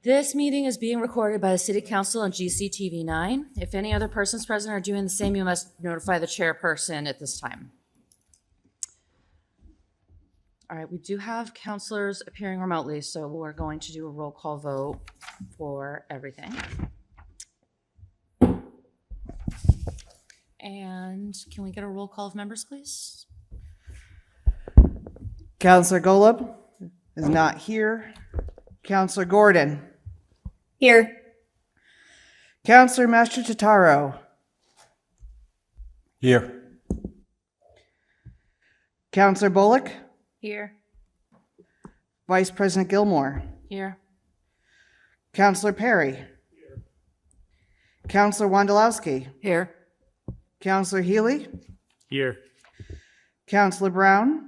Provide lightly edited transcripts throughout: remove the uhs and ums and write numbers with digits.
This meeting is being recorded by the City Council on GCTV 9. If any other persons present are doing the same, you must notify the chairperson at this time. All right, we do have counselors appearing remotely, so we're going to do a roll call vote for everything. And can we get a roll call of members, please? Counselor Golub is not here. Counselor Gordon. Here. Counselor Master Tataro. Here. Counselor Bullock. Here. Vice President Gilmore. Here. Counselor Perry. Here. Counselor Wondolowski. Here. Counselor Healy. Here. Counselor Brown.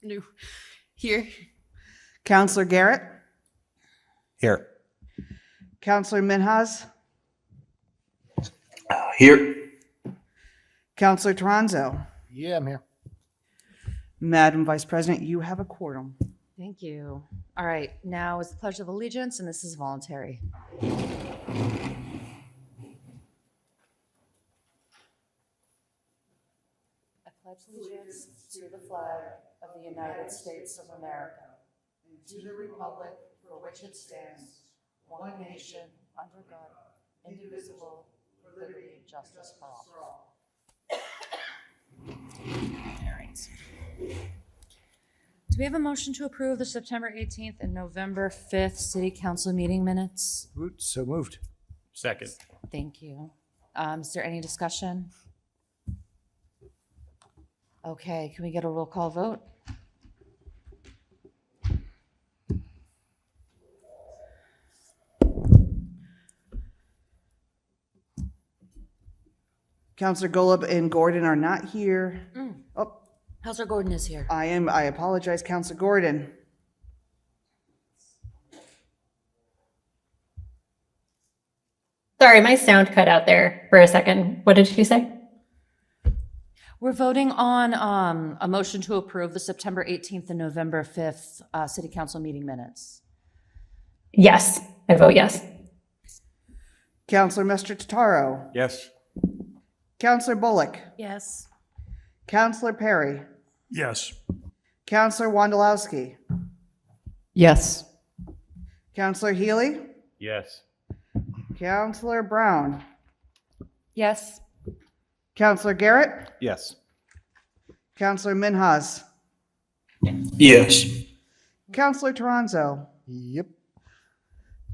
No. Here. Counselor Garrett. Here. Counselor Minhas. Here. Counselor Toronzo. Yeah, I'm here. Madam Vice President, you have a quorum. Thank you. All right, now is the Pledge of Allegiance, and this is voluntary. I pledge allegiance to the flag of the United States of America and to the republic for which it stands, one nation, under God, indivisible, with liberty and justice for all. All right. Do we have a motion to approve the September 18th and November 5th City Council meeting minutes? So moved. Second. Thank you. Is there any discussion? Okay, can we get a roll call vote? Counselor Golub and Gordon are not here. Oh, Counselor Gordon is here. I apologize, Counselor Gordon. Sorry, my sound cut out there for a second. What did you say? We're voting on a motion to approve the September 18th and November 5th City Council meeting minutes. Yes, I vote yes. Counselor Mr. Tataro. Yes. Counselor Bullock. Yes. Counselor Perry. Yes. Counselor Wondolowski. Yes. Counselor Healy. Yes. Counselor Brown. Yes. Counselor Garrett. Yes. Counselor Minhas. Yes. Counselor Toronzo. Yep.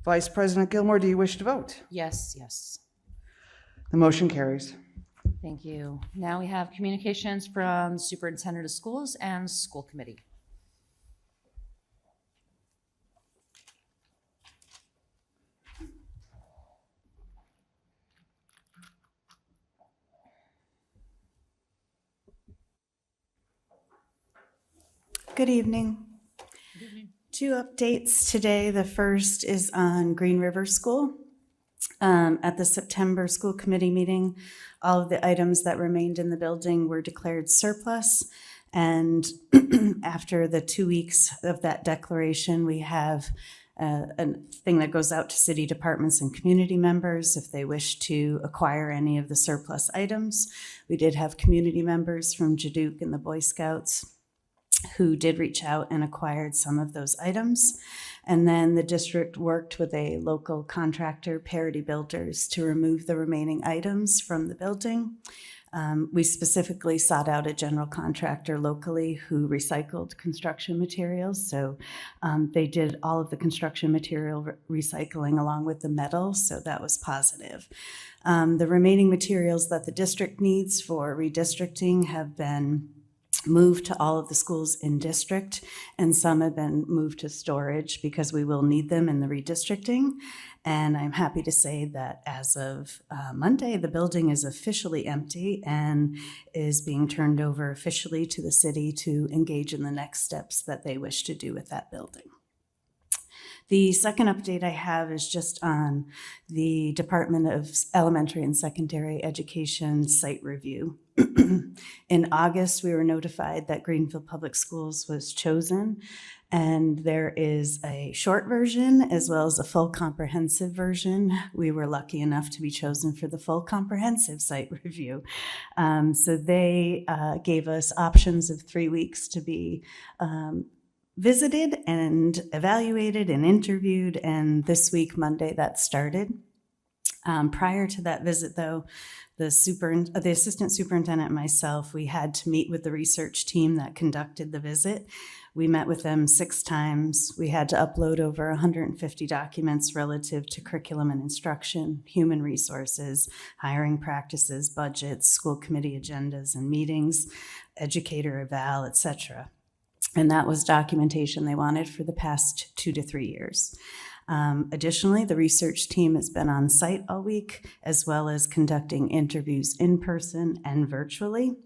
Vice President Gilmore, do you wish to vote? Yes, yes. The motion carries. Thank you. Now we have communications from Superintendent of Schools and School Committee. Good evening. Two updates today. The first is on Green River School. At the September school committee meeting, all of the items that remained in the building were declared surplus. And after the 2 weeks of that declaration, we have a thing that goes out to city departments and community members if they wish to acquire any of the surplus items. We did have community members from Jadook and the Boy Scouts who did reach out and acquired some of those items. And then the district worked with a local contractor, Parity Builders, to remove the remaining items from the building. We specifically sought out a general contractor locally who recycled construction materials. So they did all of the construction material recycling along with the metal, so that was positive. The remaining materials that the district needs for redistricting have been moved to all of the schools in district, and some have been moved to storage because we will need them in the redistricting. And I'm happy to say that as of Monday, the building is officially empty and is being turned over officially to the city to engage in the next steps that they wish to do with that building. The second update I have is just on the Department of Elementary and Secondary Education site review. In August, we were notified that Greenfield Public Schools was chosen, and there is a short version as well as a full comprehensive version. We were lucky enough to be chosen for the full comprehensive site review. So they gave us options of 3 weeks to be visited and evaluated and interviewed, and this week, Monday, that started. Prior to that visit, though, the assistant superintendent and myself, we had to meet with the research team that conducted the visit. We met with them 6 times. We had to upload over 150 documents relative to curriculum and instruction, human resources, hiring practices, budgets, school committee agendas and meetings, educator eval, etc. And that was documentation they wanted for the past 2 to 3 years. Additionally, the research team has been on site all week, as well as conducting interviews in person and virtually.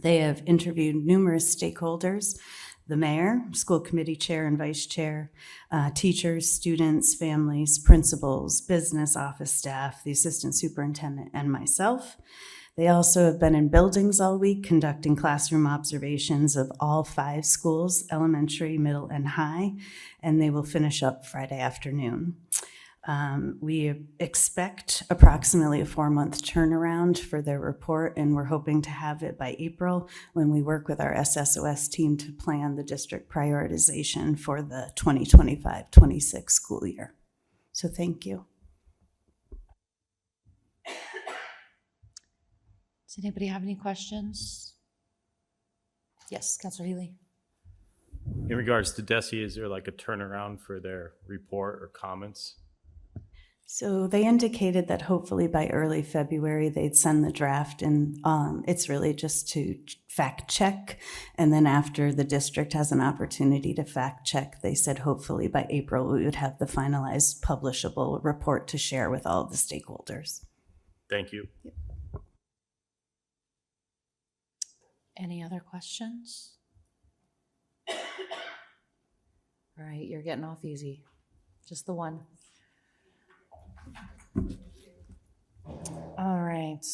They have interviewed numerous stakeholders: the mayor, school committee chair and vice chair, teachers, students, families, principals, business office staff, the assistant superintendent, and myself. They also have been in buildings all week conducting classroom observations of all 5 schools, elementary, middle, and high, and they will finish up Friday afternoon. We expect approximately a 4-month turnaround for their report, and we're hoping to have it by April when we work with our SSOS team to plan the district prioritization for the 2025-26 school year. So thank you. Does anybody have any questions? Yes, Councilor Healy. In regards to DESE, is there like a turnaround for their report or comments? So they indicated that hopefully by early February they'd send the draft, and it's really just to fact check. And then after the district has an opportunity to fact check, they said hopefully by April we would have the finalized publishable report to share with all of the stakeholders. Thank you. Yep. Any other questions? All right, you're getting off easy. Just the one. All right.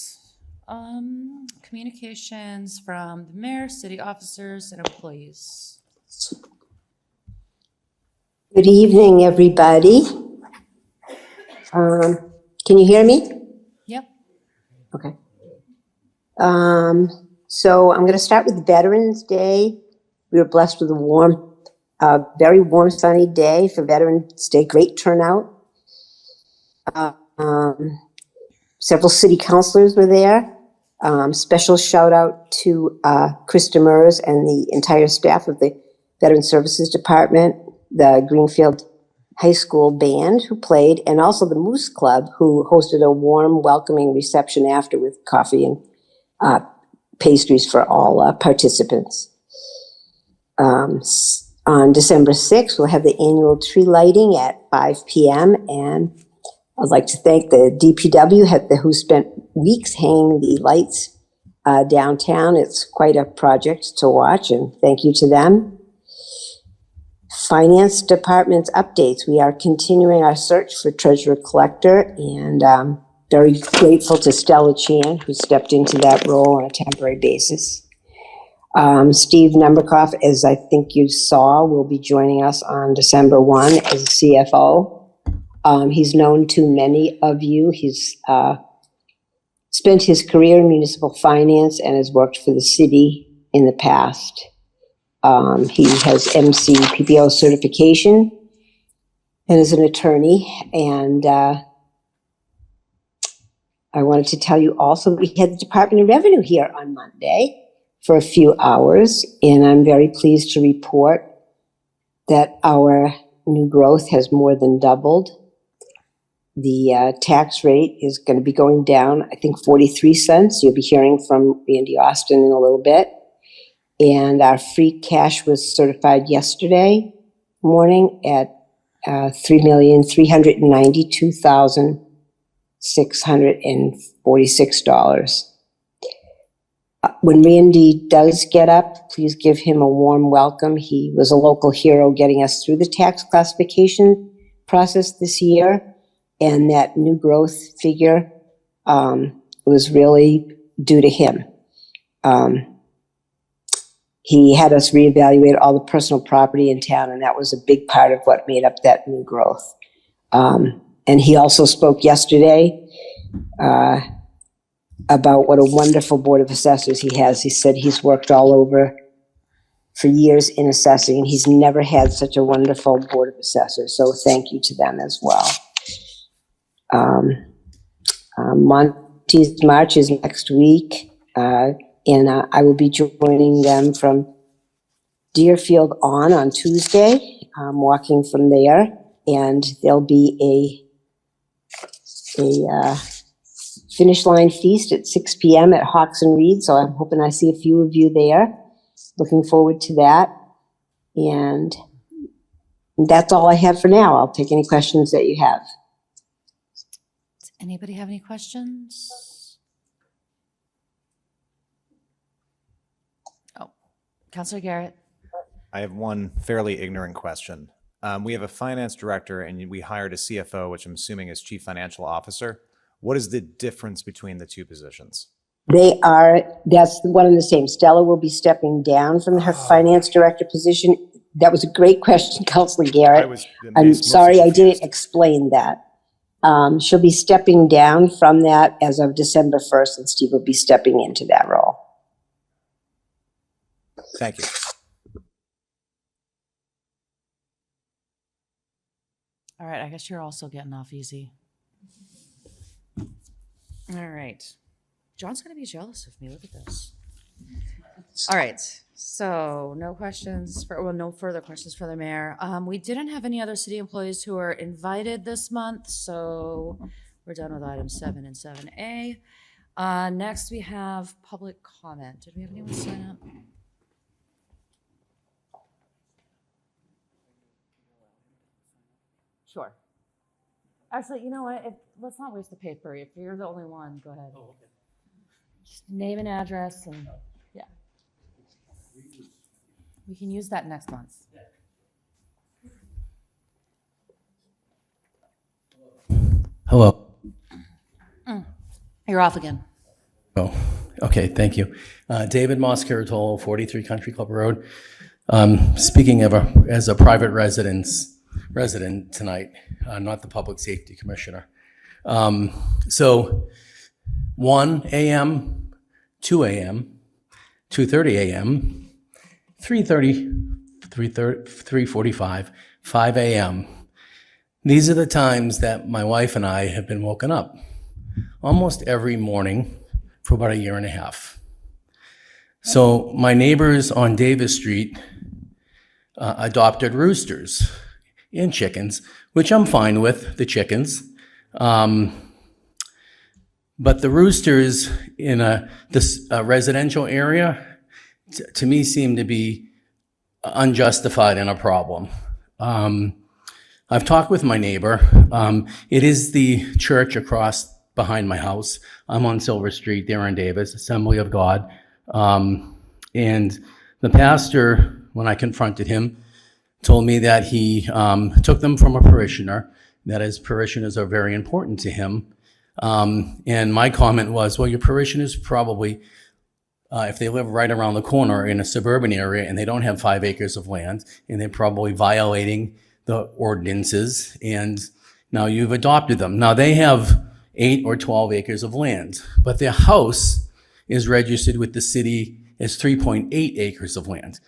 Communications from the mayor, city officers, and employees. Good evening, everybody. Can you hear me? Yep. Okay. So I'm going to start with Veterans Day. We were blessed with a very warm, sunny day for Veterans Day. Great turnout. Several city councilors were there. Special shout out to Krista Mers and the entire staff of the Veteran Services Department, the Greenfield High School band who played, and also the Moose Club who hosted a warm, welcoming reception after with coffee and pastries for all participants. On December 6th, we'll have the annual tree lighting at 5 p.m. and I'd like to thank the DPW who spent weeks hanging the lights downtown. It's quite a project to watch, and thank you to them. Finance Department's updates. We are continuing our search for treasurer collector, and very grateful to Stella Chan, who stepped into that role on a temporary basis. Steve Nemberkoff, as I think you saw, will be joining us on December 1 as CFO. He's known to many of you. He's spent his career in municipal finance and has worked for the city in the past. He has MC PPO certification and is an attorney. And I wanted to tell you also, we had the Department of Revenue here on Monday for a few hours, and I'm very pleased to report that our new growth has more than doubled. The tax rate is going to be going down, I think 43 cents. You'll be hearing from Randy Austin in a little bit. And our free cash was certified yesterday morning at $3,392,646. When Randy does get up, please give him a warm welcome. He was a local hero getting us through the tax classification process this year. And that new growth figure was really due to him. He had us reevaluate all the personal property in town, and that was a big part of what made up that new growth. And he also spoke yesterday about what a wonderful board of assessors he has. He said he's worked all over for years in assessing, and he's never had such a wonderful board of assessors. So thank you to them as well. Monty's March is next week, and I will be joining them from Deerfield on Tuesday, walking from there, and there'll be a finish line feast at 6 p.m. at Hawks and Reed, so I'm hoping I see a few of you there. Looking forward to that, and that's all I have for now. I'll take any questions that you have. Does anybody have any questions? Oh, Counselor Garrett. I have one fairly ignorant question. We have a finance director and we hired a CFO, which I'm assuming is chief financial officer. What is the difference between the two positions? That's one and the same. Stella will be stepping down from her finance director position. That was a great question, Counselor Garrett. I'm sorry I didn't explain that. She'll be stepping down from that as of December 1st, and Steve will be stepping into that role. Thank you. All right, I guess you're also getting off easy. All right. John's going to be jealous of me. Look at this. All right. So no further questions for the mayor. We didn't have any other city employees who were invited this month, so we're done with items 7 and 7A. Next, we have public comment. Did we have anyone sign up? Sure. Actually, you know what? Let's not waste the paper. If you're the only one, go ahead. Oh, okay. Just name and address, and yeah. We can use that next month. Hello. You're off again. Oh, okay, thank you. David Moscaratolo, 43 Country Club Road. Speaking as a private resident tonight, not the Public Safety Commissioner. So 1 a.m., 2 a.m., 2:30 a.m., 3:30, 3:45, 5 a.m. These are the times that my wife and I have been woken up almost every morning for about a year and a half. So my neighbors on Davis Street adopted roosters and chickens, which I'm fine with, the chickens. But the roosters in this residential area, to me, seem to be unjustified and a problem. I've talked with my neighbor. It is the church across behind my house. I'm on Silver Street, there in Davis, Assembly of God. And the pastor, when I confronted him, told me that he took them from a parishioner, that his parishioners are very important to him. And my comment was, well, your parishioners probably, if they live right around the corner in a suburban area and they don't have 5 acres of land, and they're probably violating the ordinances, and now you've adopted them. Now they have 8 or 12 acres of land, but their house is registered with the city as 3.8 acres of land.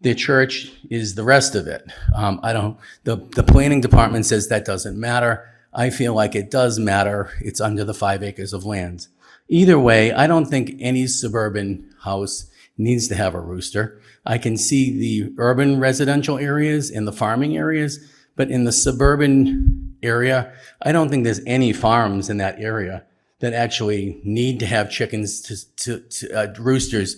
Their church is the rest of it. The planning department says that doesn't matter. I feel like it does matter. It's under the 5 acres of land. Either way, I don't think any suburban house needs to have a rooster. I can see the urban residential areas and the farming areas, but in the suburban area, I don't think there's any farms in that area that actually need to have chickens roosters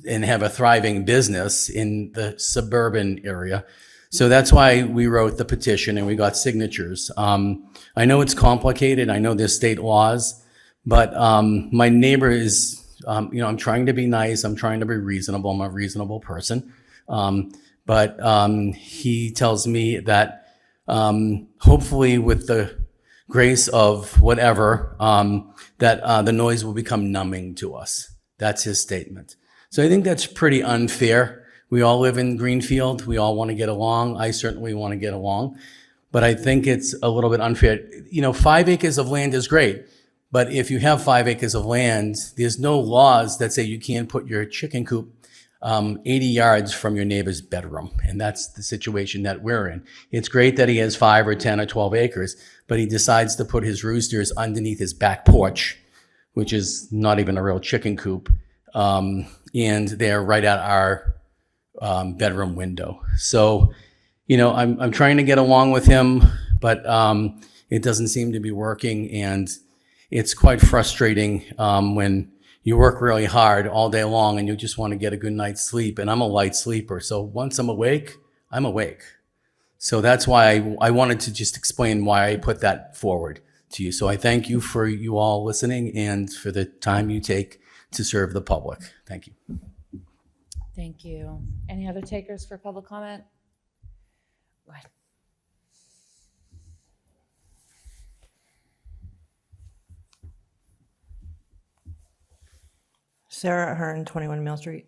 and have a thriving business in the suburban area. So that's why we wrote the petition and we got signatures. I know it's complicated. I know there's state laws, but my neighbor is I'm trying to be nice. I'm trying to be reasonable. I'm a reasonable person. But he tells me that hopefully with the grace of whatever, that the noise will become numbing to us. That's his statement. So I think that's pretty unfair. We all live in Greenfield. We all want to get along. I certainly want to get along. But I think it's a little bit unfair. 5 acres of land is great. But if you have 5 acres of land, there's no laws that say you can't put your chicken coop 80 yards from your neighbor's bedroom. And that's the situation that we're in. It's great that he has 5 or 10 or 12 acres, but he decides to put his roosters underneath his back porch, which is not even a real chicken coop. And they're right at our bedroom window. So, I'm trying to get along with him, but it doesn't seem to be working. And it's quite frustrating when you work really hard all day long and you just want to get a good night's sleep. And I'm a light sleeper. So once I'm awake, I'm awake. So that's why I wanted to just explain why I put that forward to you. So I thank you for you all listening and for the time you take to serve the public. Thank you. Thank you. Any other takers for public comment? Go ahead. Sarah Ahern, 21 Mill Street.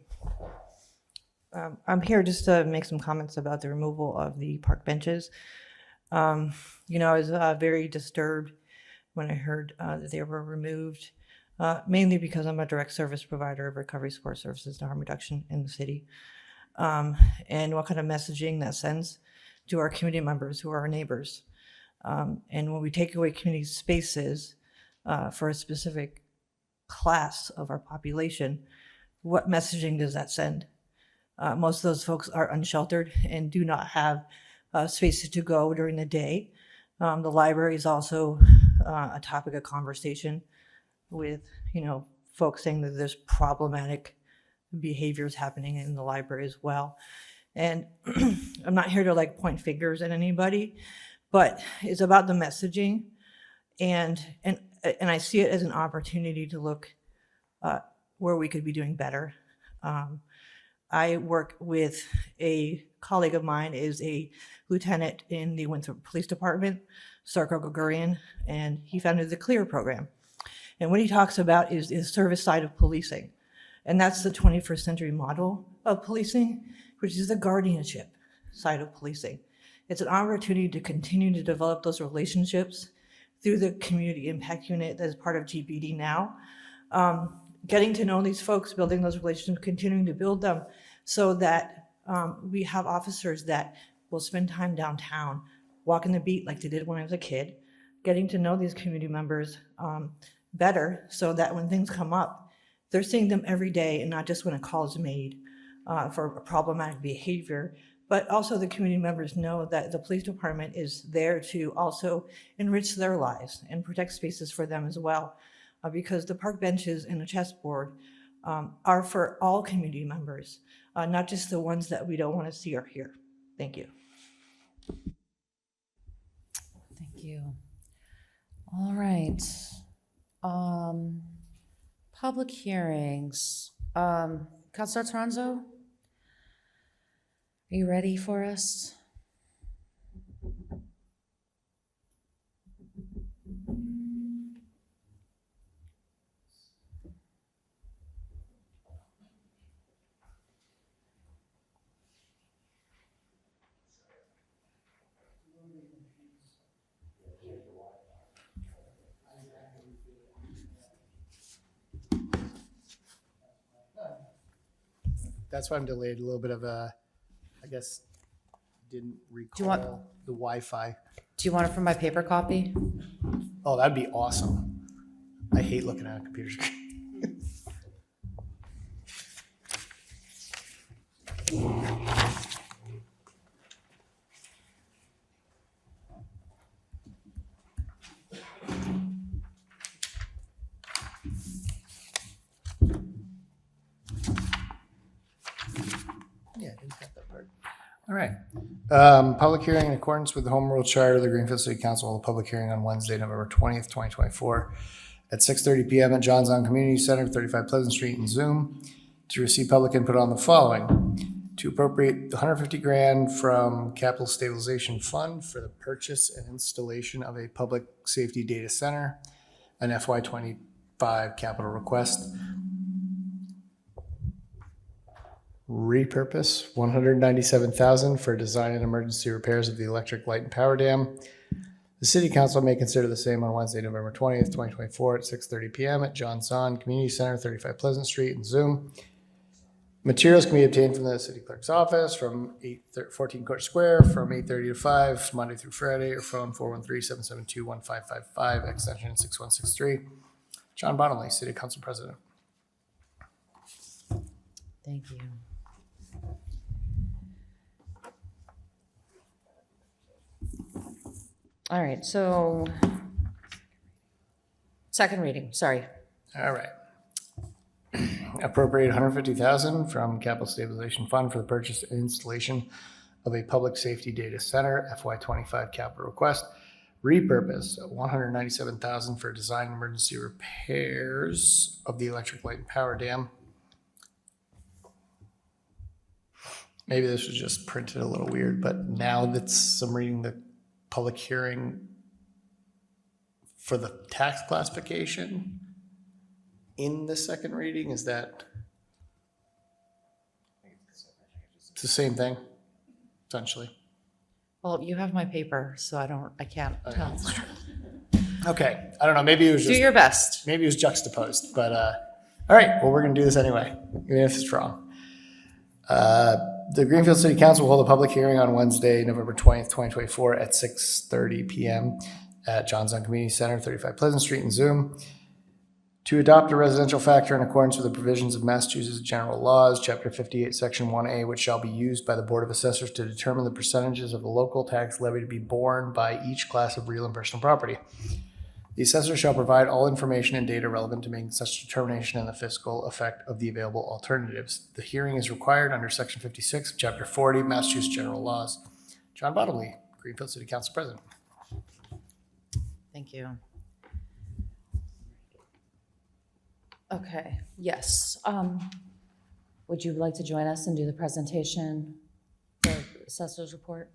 I'm here just to make some comments about the removal of the park benches. I was very disturbed when I heard that they were removed, mainly because I'm a direct service provider of recovery support services to harm reduction in the city. And what kind of messaging that sends to our community members who are our neighbors. And when we take away community spaces for a specific class of our population, what messaging does that send? Most of those folks are unsheltered and do not have spaces to go during the day. The library is also a topic of conversation with, folks saying that there's problematic behaviors happening in the library as well. And I'm not here to point fingers at anybody, but it's about the messaging, and I see it as an opportunity to look where we could be doing better. I work with a colleague of mine, is a lieutenant in the Winthrop Police Department, Sarko Gregorian, and he founded the CLEAR program. And what he talks about is the service side of policing. And that's the 21st century model of policing, which is the guardianship side of policing. It's an opportunity to continue to develop those relationships through the community impact unit that is part of GPD now. Getting to know these folks, building those relationships, continuing to build them so that we have officers that will spend time downtown, walking the beat like they did when I was a kid, getting to know these community members better so that when things come up, they're seeing them every day and not just when a call is made for problematic behavior, but also the community members know that the police department is there to also enrich their lives and protect spaces for them as well. Because the park benches and the chessboard are for all community members, not just the ones that we don't want to see or hear. Thank you. Thank you. All right. Public hearings. Councilor Toronzo, are you ready for us? That's why I'm delayed. A little bit of a, I guess, didn't recall want- the Wi-Fi. Do you want it from my paper copy? Oh, that'd be awesome. I hate looking at a computer screen. Yeah, I didn't have that part. All right. Public hearing in accordance with the Home Rule Charter of the Greenfield City Council. The public hearing on Wednesday, November 20th, 2024 at 6:30 PM at John's On Community Center, 35 Pleasant Street, and Zoom, to receive public input on the following: to appropriate $150,000 from Capital Stabilization Fund for the purchase and installation of a public safety data center, an FY25 capital request. Repurpose $197,000 for design and emergency repairs of the electric light and power dam. The city council may consider the same on Wednesday, November 20th, 2024 at 6:30 PM at John's On Community Center, 35 Pleasant Street, and Zoom. Materials can be obtained from the city clerk's office from 14 Court Square from 8:30 to 5, Monday through Friday, or phone 413-772-1555, extension 6163. John Bonnelly, City Council President. Thank you. All right, so second reading, sorry. All right. Appropriate $150,000 from Capital Stabilization Fund for the purchase and installation of a public safety data center, FY25 capital request. Repurpose $197,000 for design and emergency repairs of the electric light and power dam. Maybe this was just printed a little weird, but now that I'm reading the public hearing for the tax classification in the second reading, is that it's the same thing, essentially? Well, you have my paper, so I can't tell. Okay, I don't know, maybe it was Do just, your best. maybe it was juxtaposed, but, all right, well, we're gonna do this anyway, even if it's wrong. The Greenfield City Council will hold a public hearing on Wednesday, November 20th, 2024 at 6:30 PM at John's On Community Center, 35 Pleasant Street, and Zoom, to adopt a residential factor in accordance with the provisions of Massachusetts General Laws, Chapter 58, Section 1A, which shall be used by the Board of Assessors to determine the percentages of the local tax levy to be borne by each class of real and personal property. The assessor shall provide all information and data relevant to making such determination and the fiscal effect of the available alternatives. The hearing is required under Section 56, Chapter 40, Massachusetts General Laws. John Bonnelly, Greenfield City Council President. Thank you. Okay, yes. Would you like to join us and do the presentation for assessor's report?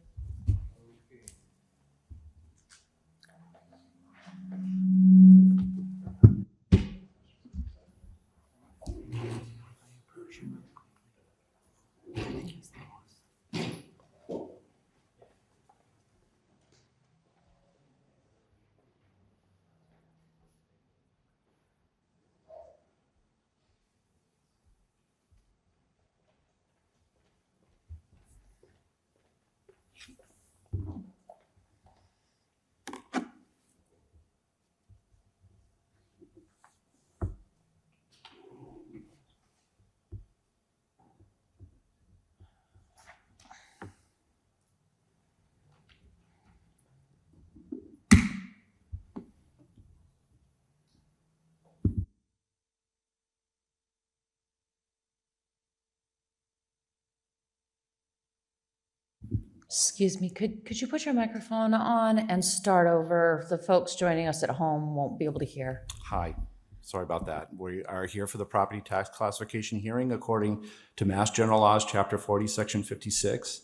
Excuse me, could you put your microphone on and start over? The folks joining us at home won't be able to hear. Hi, sorry about that. We are here for the property tax classification hearing according to Mass General Laws, Chapter 40, Section 56.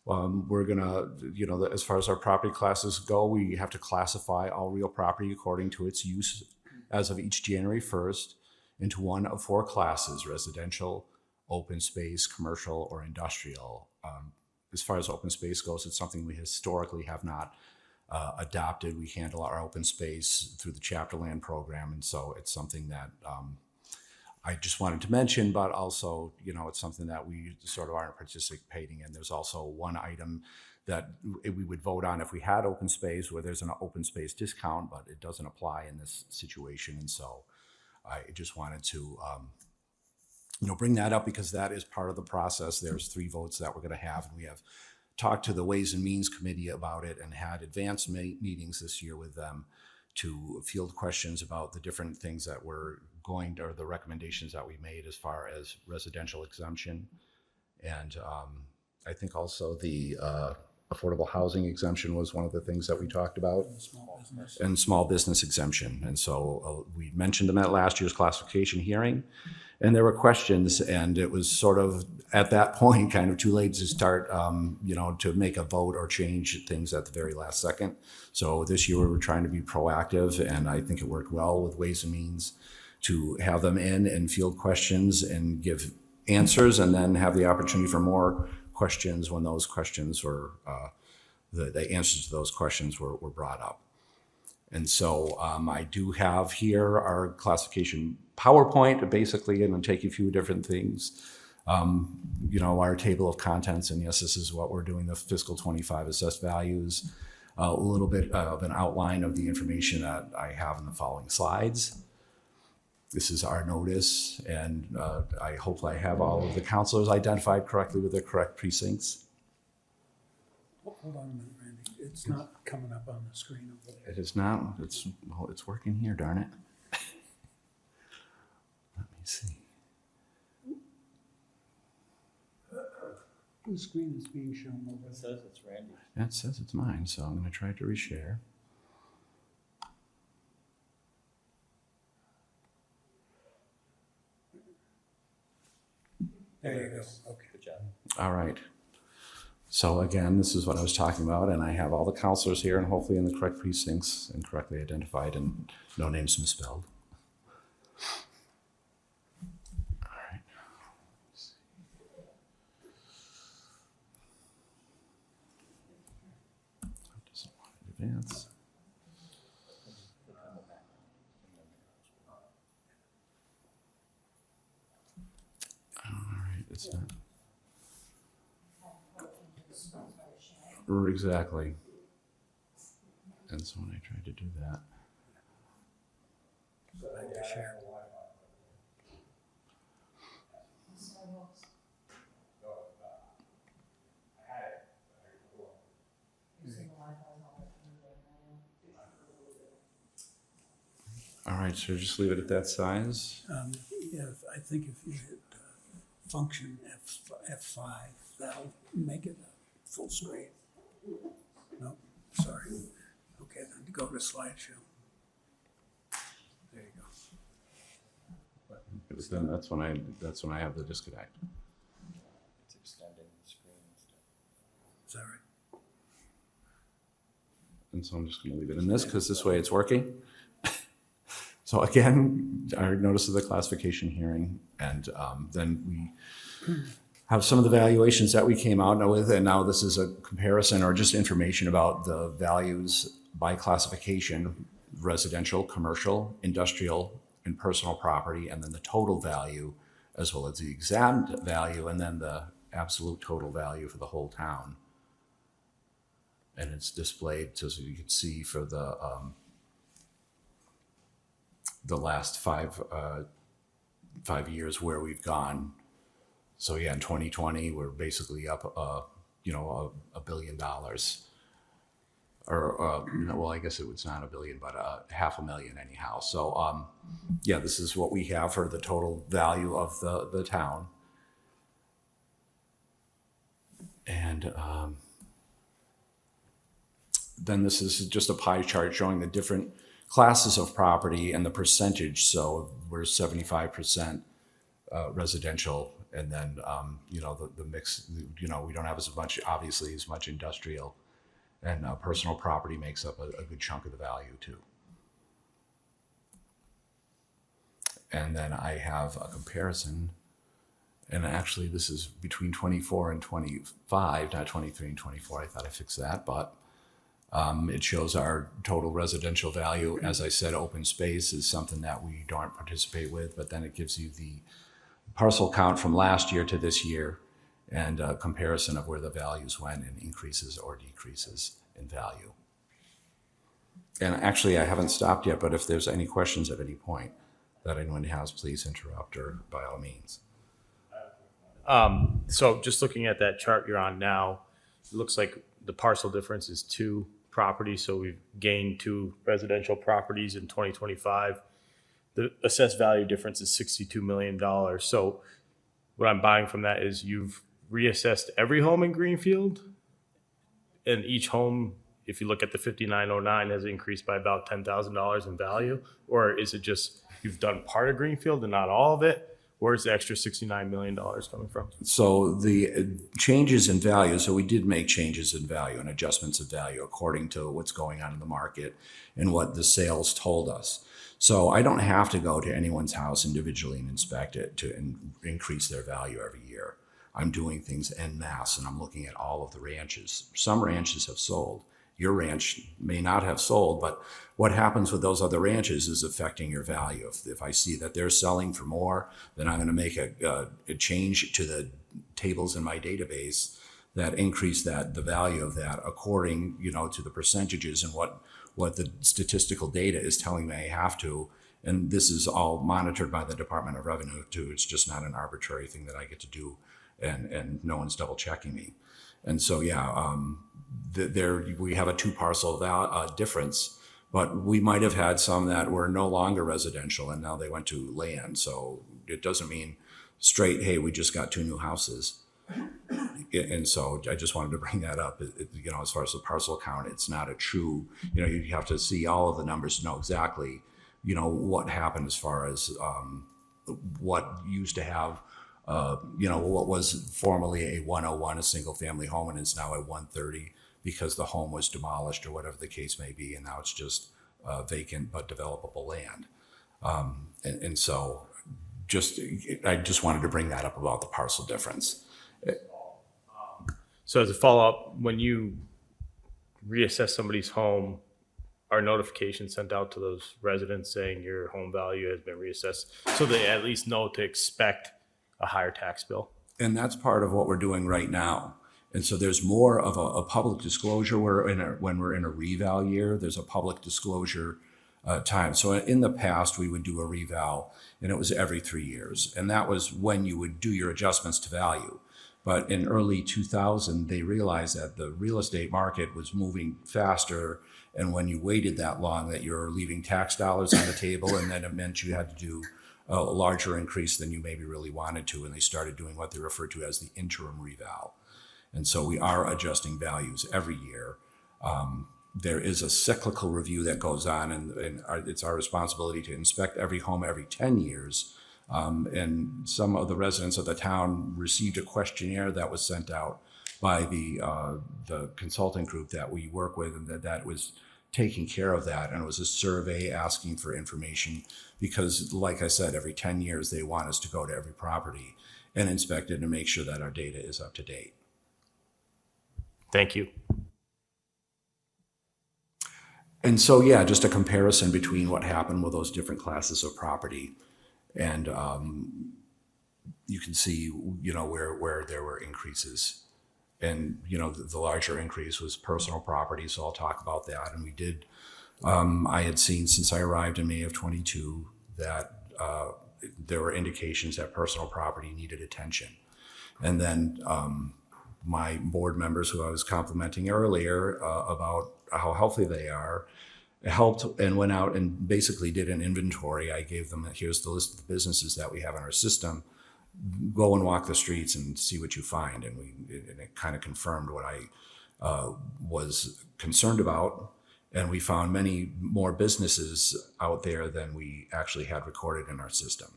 We're gonna, as far as our property classes go, we have to classify all real property according to its use as of each January 1st into one of four classes: residential, open space, commercial, or industrial. As far as open space goes, it's something we historically have not adopted. We handle our open space through the chapter land program, and so it's something that I just wanted to mention, but also, it's something that we sort of aren't participating in. There's also one item that we would vote on if we had open space, where there's an open space discount, but it doesn't apply in this situation, and so I just wanted to bring that up because that is part of the process. There's 3 votes that we're going to have, and we have talked to the Ways and Means Committee about it and had advanced meetings this year with them to field questions about the different things that we're going to, or the recommendations that we made as far as residential exemption. And I think also the affordable housing exemption was one of the things that we talked about. And small business exemption. And so we mentioned them at last year's classification hearing, and there were questions, and it was sort of at that point kind of too late to start, to make a vote or change things at the very last second. So this year we were trying to be proactive, and I think it worked well with Ways and Means to have them in and field questions and give answers, and then have the opportunity for more questions when those questions were, the answers to those questions were brought up. And so I do have here our classification PowerPoint, basically, and I'll take you through different things. Our table of contents, and yes, this is what we're doing, the fiscal 25 assessed values, a little bit of an outline of the information that I have in the following slides. This is our notice, and I hope I have all of the counselors identified correctly with their correct precincts. Hold on a minute, Randy. It's not coming up on the screen over there. It is not. It's working here, darn it. Let me see. The screen is being shown over there. It says it's Randy. Yeah, it says it's mine, so I'm going to try to reshare. There you go. Okay. Good job. All right. So again, this is what I was talking about, and I have all the counselors here and hopefully in the correct precincts and correctly identified and no names misspelled. All right. Doesn't want to advance. All right, it's not. Exactly. And so when I tried to do that, Share. all right, so just leave it at that size. Yeah, I think if you hit function F5, that'll make it a full screen. No, sorry. Okay, then go to slideshow. There you go. It was then that's when I have the disconnect. It's extending the screen and stuff. Is that right? And so I'm just going to leave it in this because this way it's working. So again, our notice of the classification hearing, and then we have some of the valuations that we came out with, and now this is a comparison or just information about the values by classification: residential, commercial, industrial, and personal property, and then the total value, as well as the examined value, and then the absolute total value for the whole town. And it's displayed so you can see for the last five years where we've gone. So yeah, in 2020, we're basically up, $1 billion, or well, I guess it was not $1 billion, but $500,000 anyhow. So yeah, this is what we have for the total value of the town. And then this is just a pie chart showing the different classes of property and the percentage. So we're 75% residential, and then the mix. We don't have as much industrial, and personal property makes up a good chunk of the value too. And then I have a comparison, and actually this is between 24 and 25, not 23 and 24. I thought I fixed that, but it shows our total residential value. As I said, open space is something that we don't participate with, but then it gives you the parcel count from last year to this year, and a comparison of where the values went in increases or decreases in value. And actually, I haven't stopped yet, but if there's any questions at any point that anyone has, please interrupt, or by all means. So just looking at that chart you're on now, it looks like the parcel difference is 2 properties. So we've gained 2 residential properties in 2025. The assessed value difference is $62 million. So what I'm buying from that is you've reassessed every home in Greenfield and each home, if you look at the 5909, has increased by about $10,000 in value? Or is it just you've done part of Greenfield and not all of it? Where's the extra $69 million coming from? So the changes in value, so we did make changes in value and adjustments of value according to what's going on in the market and what the sales told us. So I don't have to go to anyone's house individually and inspect it to increase their value every year. I'm doing things en masse, and I'm looking at all of the ranches. Some ranches have sold. Your ranch may not have sold, but what happens with those other ranches is affecting your value. If I see that they're selling for more, then I'm going to make a change to the tables in my database that increase the value of that according, to the percentages and what the statistical data is telling me I have to. And this is all monitored by the Department of Revenue too. It's just not an arbitrary thing that I get to do, and no one's double checking me. And so, there we have a 2 parcel difference, but we might have had some that were no longer residential and now they went to land. So it doesn't mean straight, hey, we just got 2 new houses. And so I just wanted to bring that up. As far as the parcel count, it's not a true, you have to see all of the numbers to know exactly, what happened as far as what used to have, what was formerly a 101, a single family home, and is now a 130 because the home was demolished or whatever the case may be. And now it's just vacant but developable land. And so I just wanted to bring that up about the parcel difference. So as a follow-up, when you reassess somebody's home, are notifications sent out to those residents saying your home value has been reassessed so they at least know to expect a higher tax bill? And that's part of what we're doing right now. And so there's more of a public disclosure when we're in a reval year, there's a public disclosure time. So in the past, we would do a reval and it was every 3 years. And that was when you would do your adjustments to value. But in early 2000, they realized that the real estate market was moving faster. And when you waited that long, that you're leaving tax dollars on the table, and then it meant you had to do a larger increase than you maybe really wanted to. And they started doing what they refer to as the interim reval. And so we are adjusting values every year. There is a cyclical review that goes on, and it's our responsibility to inspect every home every 10 years. And some of the residents of the town received a questionnaire that was sent out by the consulting group that we work with, and that was taking care of that. And it was a survey asking for information because, like I said, every 10 years they want us to go to every property and inspect it and make sure that our data is up to date. Thank you. And so, just a comparison between what happened with those different classes of property. And you can see, where there were increases. And, the larger increase was personal property, so I'll talk about that. And we did, I had seen since I arrived in May of 22 that there were indications that personal property needed attention. And then my board members, who I was complimenting earlier about how healthy they are, helped and went out and basically did an inventory. I gave them, here's the list of the businesses that we have in our system. Go and walk the streets and see what you find. And it kind of confirmed what I was concerned about. And we found many more businesses out there than we actually had recorded in our system.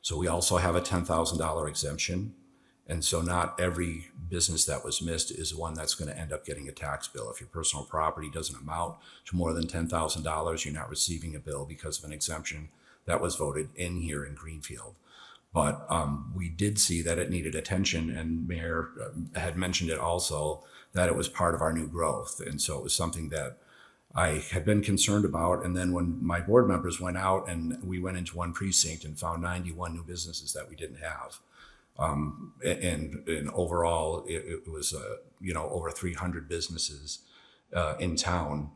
So we also have a $10,000 exemption. And so not every business that was missed is one that's going to end up getting a tax bill. If your personal property doesn't amount to more than $10,000, you're not receiving a bill because of an exemption that was voted in here in Greenfield. But we did see that it needed attention, and Mayor had mentioned it also, that it was part of our new growth. And so it was something that I had been concerned about. And then when my board members went out and we went into one precinct and found 91 new businesses that we didn't have. And overall, it was, over 300 businesses in town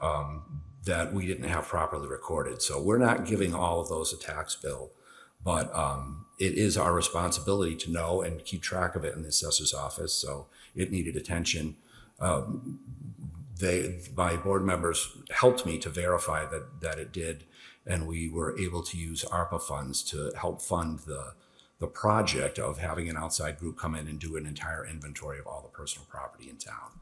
that we didn't have properly recorded. So we're not giving all of those a tax bill, but it is our responsibility to know and keep track of it in the assessor's office. So it needed attention. My board members helped me to verify that it did, and we were able to use ARPA funds to help fund the project of having an outside group come in and do an entire inventory of all the personal property in town.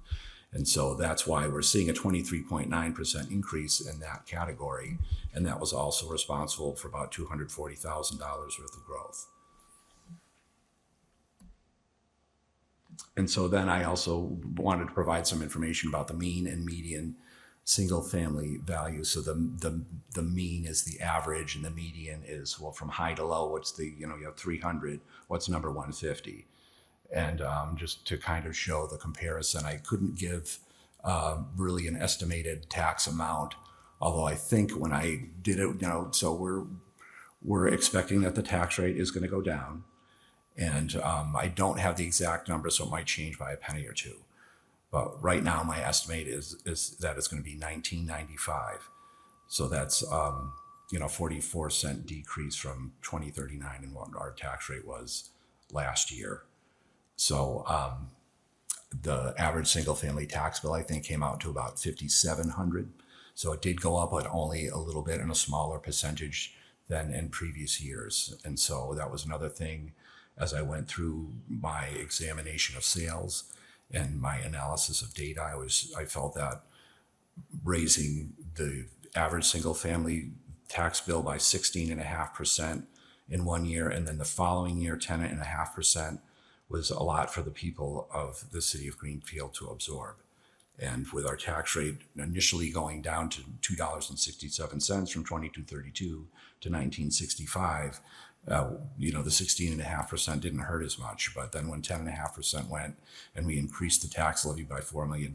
And so that's why we're seeing a 23.9% increase in that category. And that was also responsible for about $240,000 worth of growth. And so then I also wanted to provide some information about the mean and median single family value. So the mean is the average and the median is, well, from high to low, what's the, you have 300, what's number 150? And just to kind of show the comparison, I couldn't give really an estimated tax amount, although I think when I did it, so we're expecting that the tax rate is going to go down. And I don't have the exact number, so it might change by a penny or two. But right now, my estimate is that it's going to be $19.95. So that's 44-cent decrease from 2039 and what our tax rate was last year. So the average single-family tax bill, I think, came out to about $5,700. So it did go up, but only a little bit and a smaller percentage than in previous years. And so that was another thing as I went through my examination of sales and my analysis of data. I felt that raising the average single-family tax bill by 16.5% in 1 year, and then the following year 10.5%, was a lot for the people of the city of Greenfield to absorb. And with our tax rate initially going down to $2.67 from $22.32 to $19.65, the 16.5% didn't hurt as much. But then when 10.5% went and we increased the tax levy by $4 million,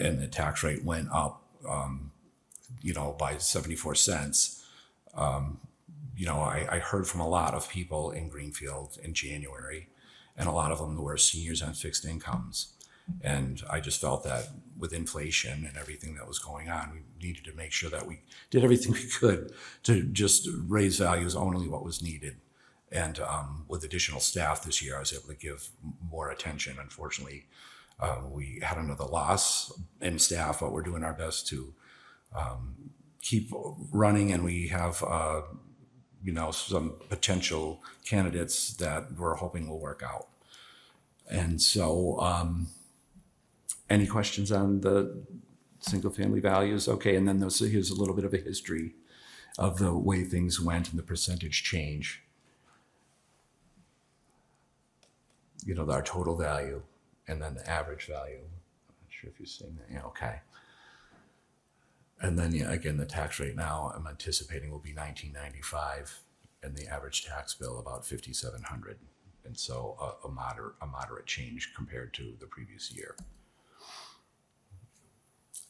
and the tax rate went up, by 74 cents, I heard from a lot of people in Greenfield in January, and a lot of them were seniors on fixed incomes. And I just felt that with inflation and everything that was going on, we needed to make sure that we did everything we could to just raise values only what was needed. And with additional staff this year, I was able to give more attention. Unfortunately, we had another loss in staff, but we're doing our best to keep running, and we have some potential candidates that we're hoping will work out. And so, any questions on the single family values? Okay, and then here's a little bit of a history of the way things went and the percentage change. Our total value and then the average value. I'm not sure if you're seeing that. Yeah, okay. And then again, the tax rate now I'm anticipating will be $19.95, and the average tax bill about $5,700, and so a moderate change compared to the previous year.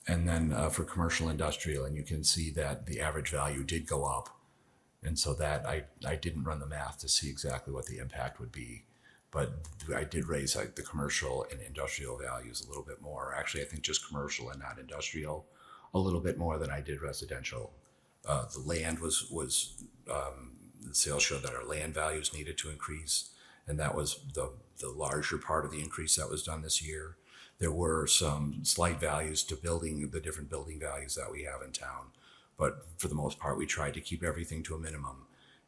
And then for commercial industrial, and you can see that the average value did go up, and so that I didn't run the math to see exactly what the impact would be, but I did raise the commercial and industrial values a little bit more. Actually, I think just commercial and not industrial a little bit more than I did residential. The land the sales showed that our land values needed to increase, and that was the larger part of the increase that was done this year. There were some slight values to the different building values that we have in town, but for the most part, we tried to keep everything to a minimum,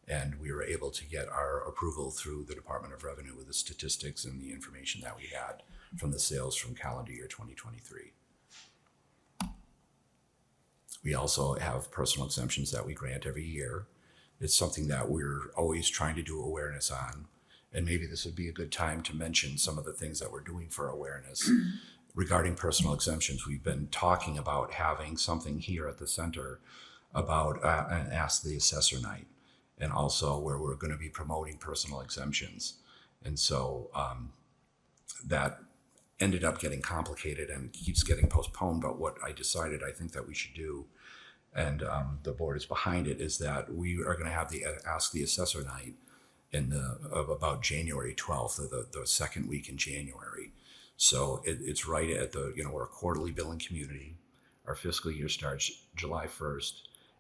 and we were able to get our approval through the Department of Revenue with the statistics and the information that we had from the sales from calendar year 2023. We also have personal exemptions that we grant every year. It's something that we're always trying to do awareness on. And maybe this would be a good time to mention some of the things that we're doing for awareness. Regarding personal exemptions, we've been talking about having something here at the center about an Ask the Assessor night, and also where we're going to be promoting personal exemptions. And so that ended up getting complicated and keeps getting postponed. But what I decided I think that we should do, and the board is behind it, is that we are going to have the Ask the Assessor night of about January 12th, the second week in January. So it's right at we're a quarterly billing community. Our fiscal year starts July 1st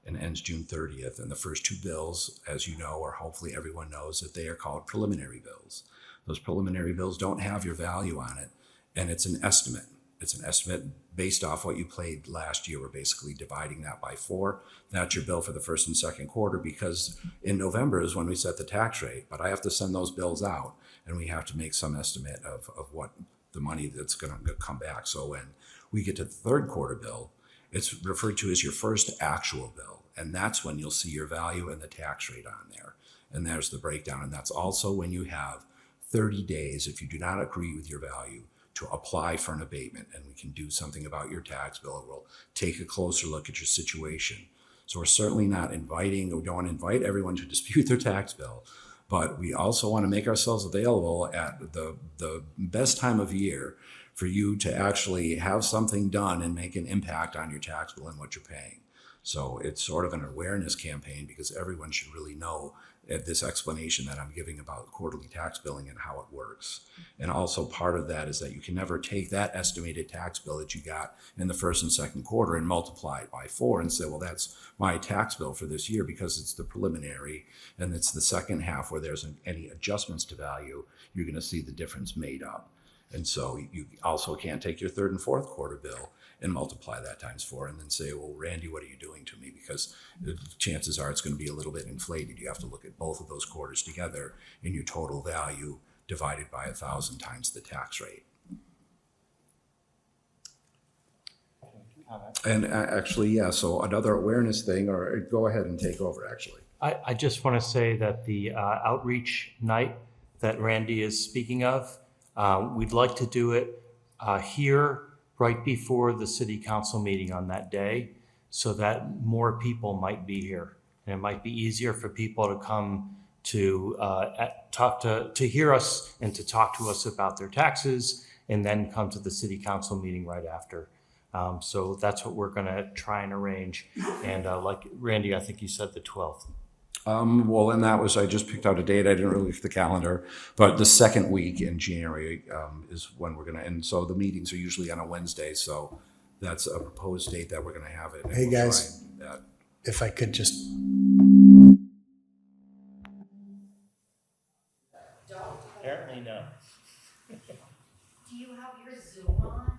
and ends June 30th. And the first two bills, as you know, or hopefully everyone knows, that they are called preliminary bills. Those preliminary bills don't have your value on it, and it's an estimate. It's an estimate based off what you paid last year. We're basically dividing that by 4. That's your bill for the first and second quarter, because in November is when we set the tax rate. But I have to send those bills out, and we have to make some estimate of what the money that's going to come back. So when we get to the third quarter bill, it's referred to as your first actual bill. And that's when you'll see your value and the tax rate on there. And there's the breakdown. And that's also when you have 30 days, if you do not agree with your value, to apply for an abatement. And we can do something about your tax bill. It will take a closer look at your situation. So we're certainly not we don't want to invite everyone to dispute their tax bill, but we also want to make ourselves available at the best time of year for you to actually have something done and make an impact on your tax bill and what you're paying. So it's sort of an awareness campaign because everyone should really know this explanation that I'm giving about quarterly tax billing and how it works. And also part of that is that you can never take that estimated tax bill that you got in the first and second quarter and multiply it by 4 and say, well, that's my tax bill for this year, because it's the preliminary and it's the second half where there's any adjustments to value, you're going to see the difference made up. And so you also can't take your third and fourth quarter bill and multiply that times 4 and then say, well, Randy, what are you doing to me? Because the chances are it's going to be a little bit inflated. You have to look at both of those quarters together in your total value divided by 1,000 times the tax rate. And actually, yeah, so another awareness thing, or go ahead and take over, actually. I just want to say that the outreach night that Randy is speaking of, we'd like to do it here right before the city council meeting on that day so that more people might be here. And it might be easier for people to come to to hear us and to talk to us about their taxes and then come to the city council meeting right after. So that's what we're going to try and arrange. And like Randy, I think you said the 12th. Well, and that was, I just picked out a date. I didn't really look at the calendar, but the second week in January is when we're going to, and so the meetings are usually on a Wednesday. So that's a proposed date that we're going to have it. Hey guys, if I could just. Apparently no. Do you have your Zoom on?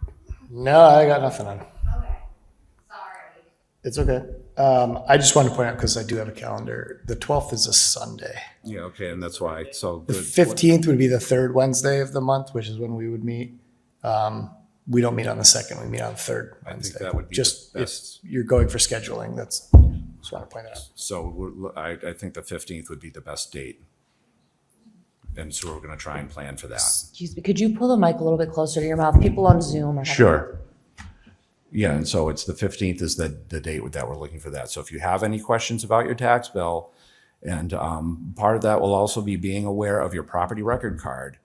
No, I got nothing on. Okay, sorry. It's okay. I just wanted to point out, because I do have a calendar, the 12th is a Sunday. Yeah, okay, and that's why. So The 15th would be the third Wednesday of the month, which is when we would meet. We don't meet on the second, we meet on the third Wednesday. that would be just the best. if you're going for scheduling, just want to point out. So I think the 15th would be the best date. And so we're going to try and plan for that. Excuse me, could you pull the mic a little bit closer to your mouth? People on Zoom are. Sure. Yeah, and so it's the 15th is the date that we're looking for that. So if you have any questions about your tax bill, and part of that will also be being aware of your property record card.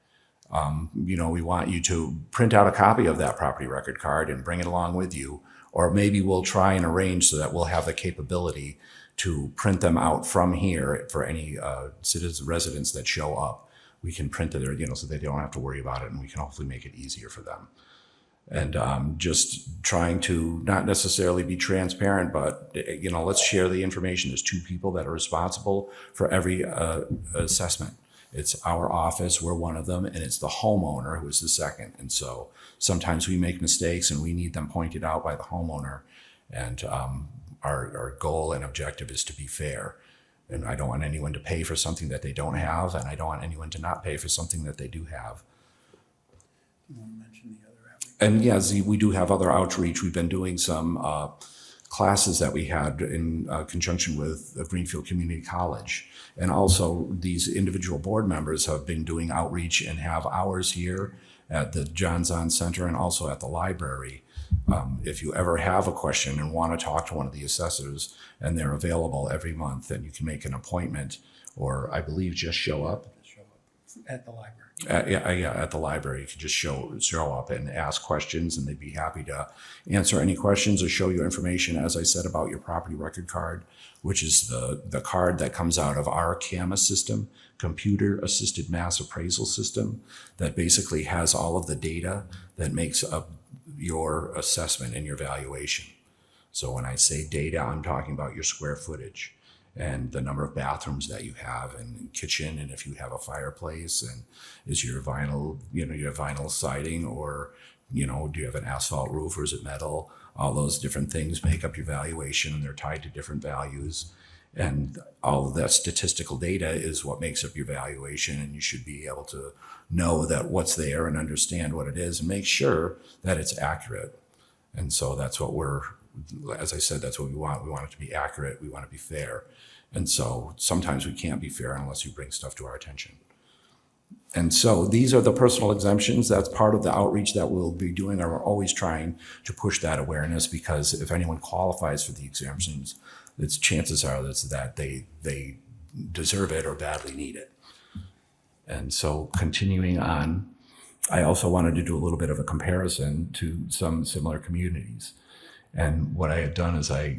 We want you to print out a copy of that property record card and bring it along with you, or maybe we'll try and arrange so that we'll have the capability to print them out from here for any residents that show up. We can print it there, so they don't have to worry about it, and we can hopefully make it easier for them. And just trying to not necessarily be transparent, but let's share the information. There's 2 people that are responsible for every assessment. It's our office, we're one of them, and it's the homeowner who is the second. And so sometimes we make mistakes and we need them pointed out by the homeowner. And our goal and objective is to be fair. And I don't want anyone to pay for something that they don't have, and I don't want anyone to not pay for something that they do have. You want to mention the other outreach? And yes, we do have other outreach. We've been doing some classes that we had in conjunction with Greenfield Community College. And also these individual board members have been doing outreach and have hours here at the John Zahn Center and also at the library. If you ever have a question and want to talk to one of the assessors, and they're available every month, then you can make an appointment, or I believe just show up. At the library. At the library. You can just show up and ask questions, and they'd be happy to answer any questions or show you information, as I said, about your property record card, which is the card that comes out of our CAMA system, Computer Assisted Mass Appraisal System, that basically has all of the data that makes up your assessment and your valuation. So when I say data, I'm talking about your square footage and the number of bathrooms that you have and kitchen, and if you have a fireplace, and is your vinyl, your vinyl siding, or, do you have an asphalt roof, or is it metal? All those different things make up your valuation, and they're tied to different values. And all of that statistical data is what makes up your valuation, and you should be able to know that what's there and understand what it is and make sure that it's accurate. And so that's what as I said, that's what we want. We want it to be accurate. We want it to be fair. And so sometimes we can't be fair unless you bring stuff to our attention. And so these are the personal exemptions. That's part of the outreach that we'll be doing. We're always trying to push that awareness, because if anyone qualifies for the exemptions, its chances are that they deserve it or badly need it. And so continuing on, I also wanted to do a little bit of a comparison to some similar communities. And what I had done is I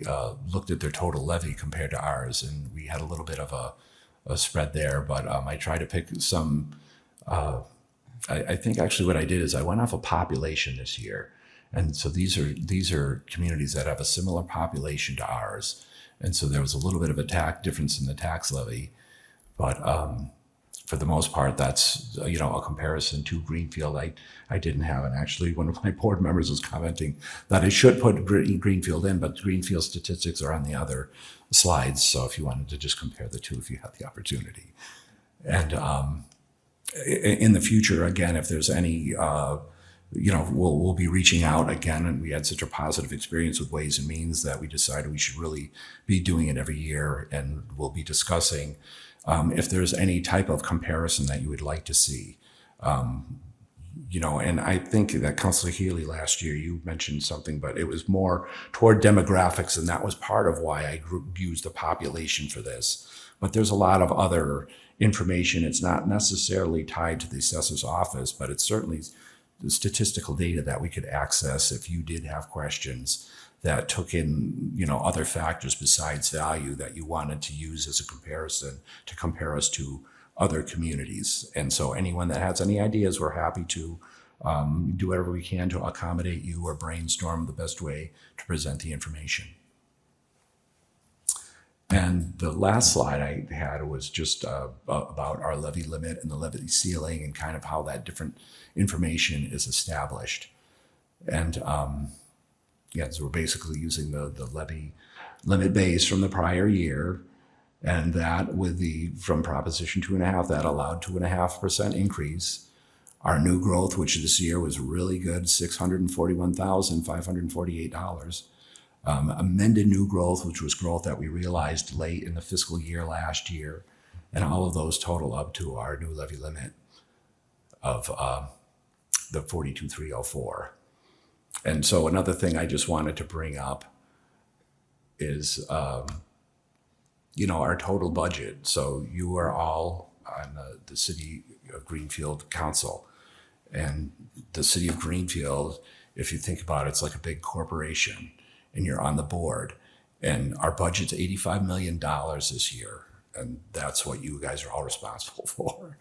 looked at their total levy compared to ours, and we had a little bit of a spread there, but I tried to pick some, I think actually what I did is I went off of population this year. And so these are communities that have a similar population to ours. And so there was a little bit of a difference in the tax levy, but for the most part, that's a comparison to Greenfield. I didn't have, and actually one of my board members was commenting that I should put Greenfield in, but Greenfield statistics are on the other slides. So if you wanted to just compare the two, if you have the opportunity. And in the future, again, if there's any, we'll be reaching out again. And we had such a positive experience with Ways and Means that we decided we should really be doing it every year. And we'll be discussing if there's any type of comparison that you would like to see. And I think that Councilor Healy last year, you mentioned something, but it was more toward demographics, and that was part of why I used the population for this. But there's a lot of other information. It's not necessarily tied to the assessor's office, but it's certainly the statistical data that we could access if you did have questions that took in, other factors besides value that you wanted to use as a comparison to compare us to other communities. And so anyone that has any ideas, we're happy to do whatever we can to accommodate you or brainstorm the best way to present the information. And the last slide I had was just about our levy limit and the levy ceiling and kind of how that different information is established. And so we're basically using the levy limit base from the prior year, and that with from Proposition 2.5, that allowed 2.5% increase. Our new growth, which this year was really good, $641,548. Amended new growth, which was growth that we realized late in the fiscal year last year, and all of those total up to our new levy limit of the 42,304. And so another thing I just wanted to bring up is, our total budget. So you are all on the City of Greenfield Council, and the City of Greenfield, if you think about it, it's like a big corporation, and you're on the board, and our budget's $85 million this year, and that's what you guys are all responsible for.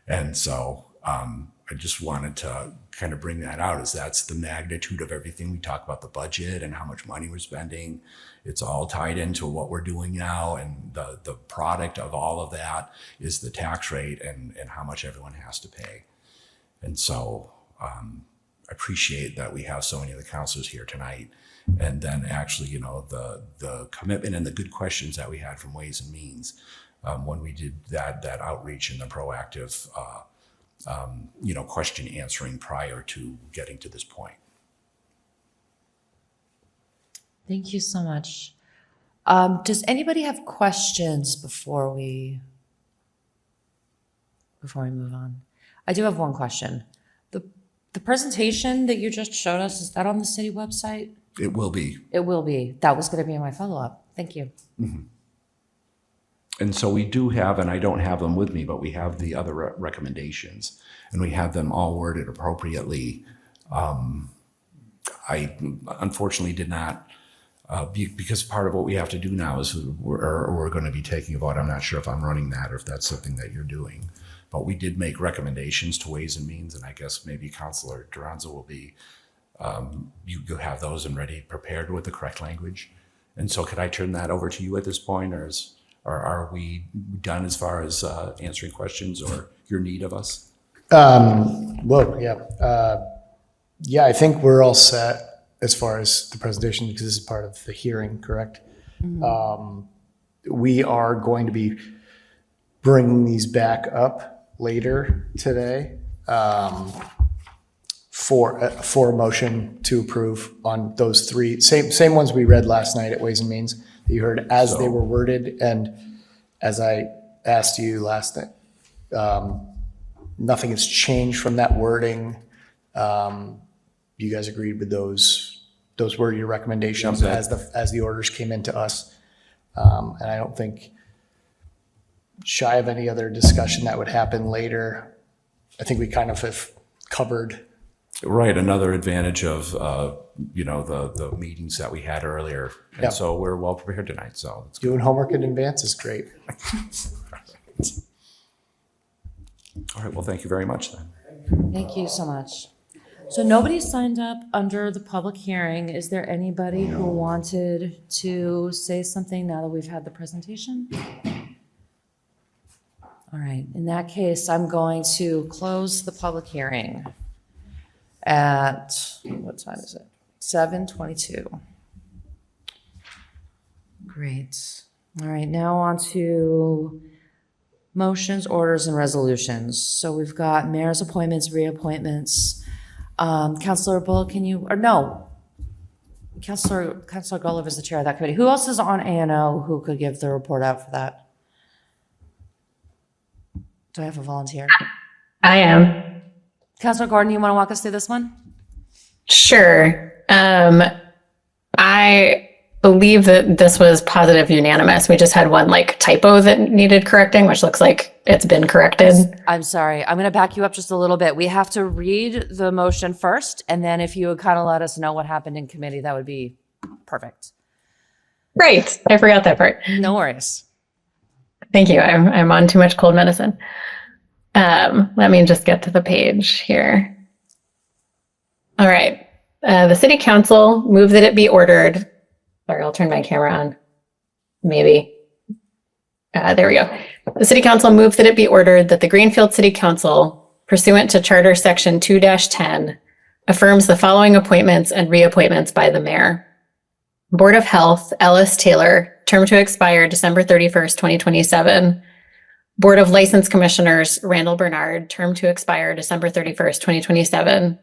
And so I just wanted to kind of bring that out, as that's the magnitude of everything. We talk about the budget and how much money we're spending. It's all tied into what we're doing now, and the product of all of that is the tax rate and how much everyone has to pay. And so I appreciate that we have so many of the counselors here tonight. And then actually, the commitment and the good questions that we had from Ways and Means when we did that outreach and the proactive question answering prior to getting to this point. Thank you so much. Does anybody have questions before we move on? I do have one question. The presentation that you just showed us, is that on the city website? It will be. It will be. That was going to be my follow-up. Thank you. Mm-hmm. And so we do have, and I don't have them with me, but we have the other recommendations, and we have them all worded appropriately. I unfortunately did not, because part of what we have to do now is we're going to be taking a vote. I'm not sure if I'm running that or if that's something that you're doing, but we did make recommendations to Ways and Means, and I guess maybe Councilor Duranzo will be, you'll have those and ready, prepared with the correct language. And so could I turn that over to you at this point, or are we done as far as answering questions or your need of us? Yeah, I think we're all set as far as the presentation, because this is part of the hearing, correct? Mm-hmm. we are going to be bringing these back up later today for a motion to approve on those three, same ones we read last night at Ways and Means that you heard as they were worded. And as I asked you last night, nothing has changed from that wording. You guys agreed with those were your recommendations as the orders came into us. And I don't think, shy of any other discussion that would happen later, I think we kind of have covered. Right, another advantage of, the meetings that we had earlier. And so we're well prepared tonight, so. Doing homework in advance is great. All right, well, thank you very much then. Thank you so much. So nobody signed up under the public hearing. Is there anybody who wanted to say something now that we've had the presentation? All right, in that case, I'm going to close the public hearing at, what time is it? 7:22. Great. All right, now on to motions, orders, and resolutions. So we've got mayor's appointments, reappointments. Councilor Bull, can you, or no? Councilor Golub is the chair of that committee. Who else is on A&O who could give the report out for that? Do I have a volunteer? I am. Councilor Gordon, you want to walk us through this one? Sure. I believe that this was positive unanimous. We just had one typo that needed correcting, which looks like it's been corrected. I'm sorry. I'm going to back you up just a little bit. We have to read the motion first, and then if you would kind of let us know what happened in committee, that would be perfect. Right. I forgot that part. No worries. Thank you. I'm on too much cold medicine. Let me just get to the page here. All right. The city council moved that it be ordered. Sorry, I'll turn my camera on. Maybe. There we go. The city council moved that it be ordered that the Greenfield City Council, pursuant to Charter Section 2-10, affirms the following appointments and reappointments by the mayor. Board of Health, Ellis Taylor, term to expire December 31st, 2027. Board of License Commissioners, Randall Bernard, term to expire December 31st, 2027.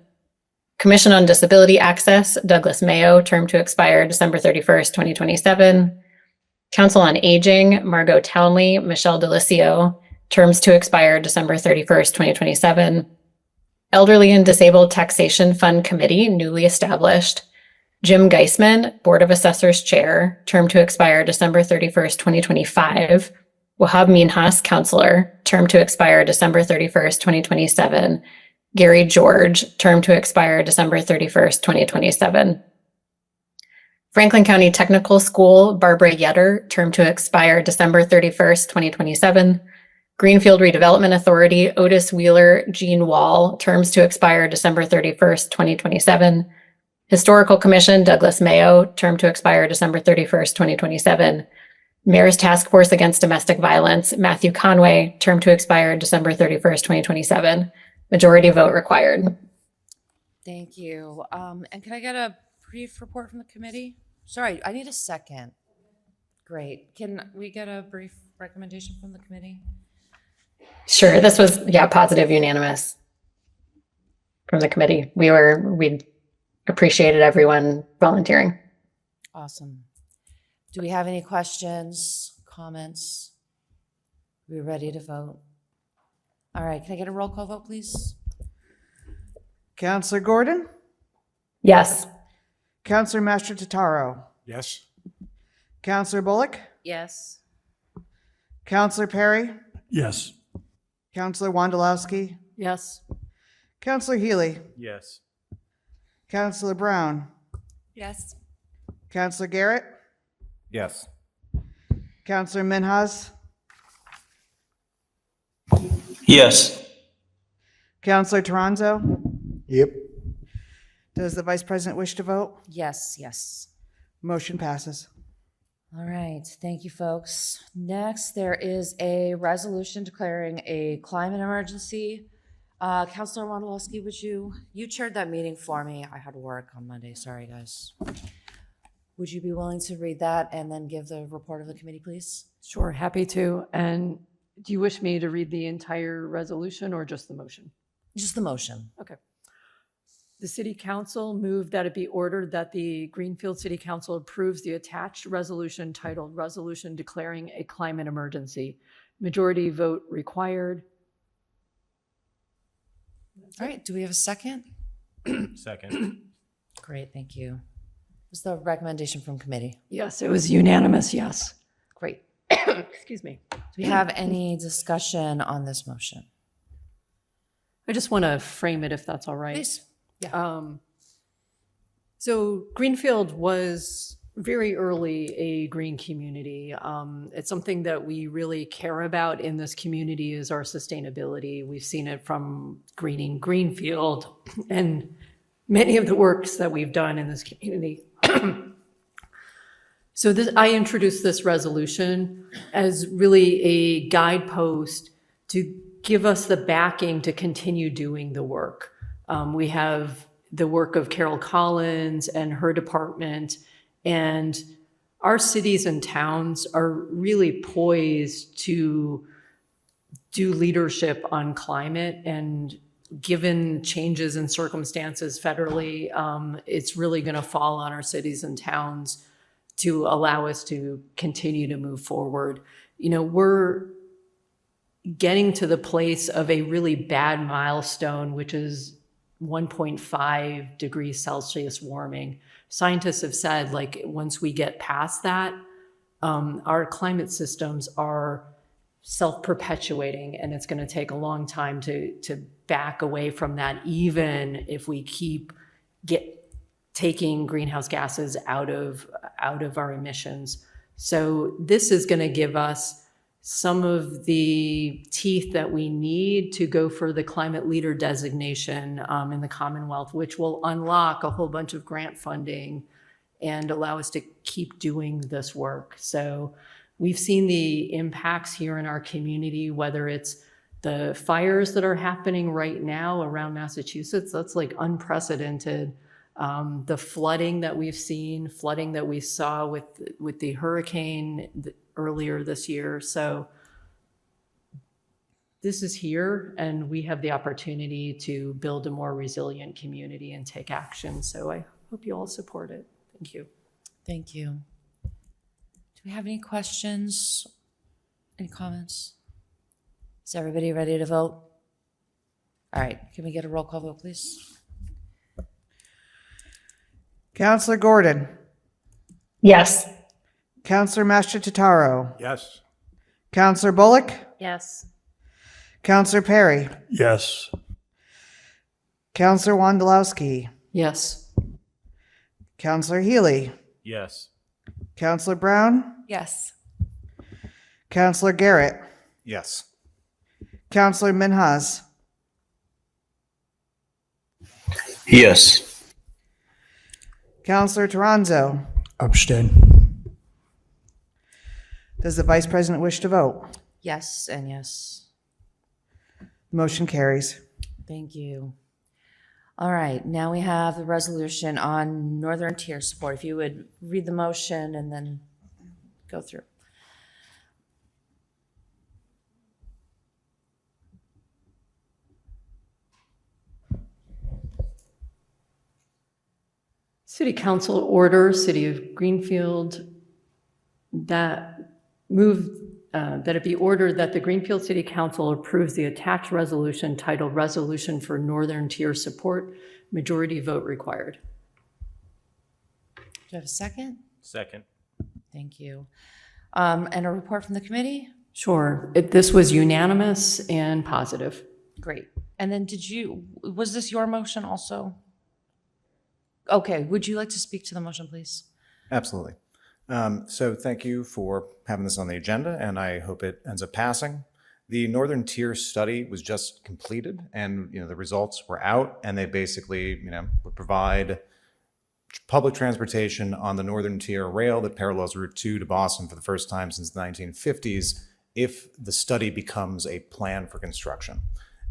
Commission on Disability Access, Douglas Mayo, term to expire December 31st, 2027. Council on Aging, Margot Townley, Michelle Delicio, terms to expire December 31st, 2027. Elderly and Disabled Taxation Fund Committee, newly established. Jim Geisman, Board of Assessors Chair, term to expire December 31st, 2025. Wahab Minhas, Counselor, term to expire December 31st, 2027. Gary George, term to expire December 31st, 2027. Franklin County Technical School, Barbara Yetter, term to expire December 31st, 2027. Greenfield Redevelopment Authority, Otis Wheeler, Jean Wall, terms to expire December 31st, 2027. Historical Commission, Douglas Mayo, term to expire December 31st, 2027. Mayor's Task Force Against Domestic Violence, Matthew Conway, term to expire December 31st, 2027. Majority vote required. Thank you. And can I get a brief report from the committee? Sorry, I need a second. Great. Can we get a brief recommendation from the committee? Sure, this was, positive unanimous from the committee. We appreciated everyone volunteering. Awesome. Do we have any questions, comments? We're ready to vote. All right, can I get a roll call vote, please? Councilor Gordon? Yes. Councilor Master Tataro? Yes. Councilor Bullock? Yes. Councilor Perry? Yes. Councilor Wondolowski? Yes. Councilor Healy? Yes. Councilor Brown? Yes. Councilor Garrett? Yes. Councilor Minhas? Yes. Councilor Toronzo? Yep. Does the vice president wish to vote? Yes, yes. Motion passes. All right, thank you, folks. Next, there is a resolution declaring a climate emergency. Councilor Wondolowski, would you chaired that meeting for me. I had work on Monday, sorry, guys. Would you be willing to read that and then give the report of the committee, please? Sure, happy to. And do you wish me to read the entire resolution or just the motion? Just the motion. Okay. The City Council moved that it be ordered that the Greenfield City Council approves the attached resolution titled Resolution Declaring a Climate Emergency. Majority vote required. All right, do we have a second? Second. Great, thank you. Was the recommendation from committee? Yes, it was unanimous, yes. Great. Excuse me. Do we have any discussion on this motion? I just want to frame it if that's all right. Please. Yeah. So Greenfield was very early a green community. It's something that we really care about in this community is our sustainability. We've seen it from greening Greenfield and many of the works that we've done in this community. So I introduced this resolution as really a guidepost to give us the backing to continue doing the work. We have the work of Carol Collins and her department, and our cities and towns are really poised to do leadership on climate, and given changes in circumstances federally, it's really going to fall on our cities and towns to allow us to continue to move forward. You know, we're getting to the place of a really bad milestone, which is 1.5 degrees Celsius warming. Scientists have said, like, once we get past that, our climate systems are self-perpetuating, and it's going to take a long time to back away from that, even if we keep taking greenhouse gases out of our emissions. So this is going to give us some of the teeth that we need to go for the climate leader designation in the Commonwealth, which will unlock a whole bunch of grant funding and allow us to keep doing this work. So we've seen the impacts here in our community, whether it's the fires that are happening right now around Massachusetts, that's like unprecedented. The flooding that we've seen, flooding that we saw with the hurricane earlier this year. So this is here, and we have the opportunity to build a more resilient community and take action. So I hope you all support it. Thank you. Thank you. Do we have any questions? Any comments? Is everybody ready to vote? All right, can we get a roll call vote, please? Counselor Gordon, Yes. Counselor Mastrotaro, Yes. Counselor Bullock, Yes. Counselor Perry, Yes. Counselor Wondolowski, Yes. Counselor Healy, Yes. Counselor Brown, Yes. Counselor Garrett, Yes. Counselor Minhas, Yes. Counselor Toronzo. Abstain. Does the Vice President wish to vote? Yes and yes. Motion carries. Thank you. All right, now we have the resolution on Northern Tier support. If you would read the motion and then go through. City Council order, City of Greenfield, that it be ordered that the Greenfield City Council approves the attached resolution titled Resolution for Northern Tier Support, majority vote required. Do you have a second? Second. Thank you. And a report from the committee? Sure, this was unanimous and positive. Great. And then was this your motion also? Okay, would you like to speak to the motion, please? Absolutely. So thank you for having this on the agenda, and I hope it ends up passing. The Northern Tier study was just completed, and the results were out, and they basically would provide public transportation on the Northern Tier rail that parallels Route 2 to Boston for the first time since the 1950s if the study becomes a plan for construction.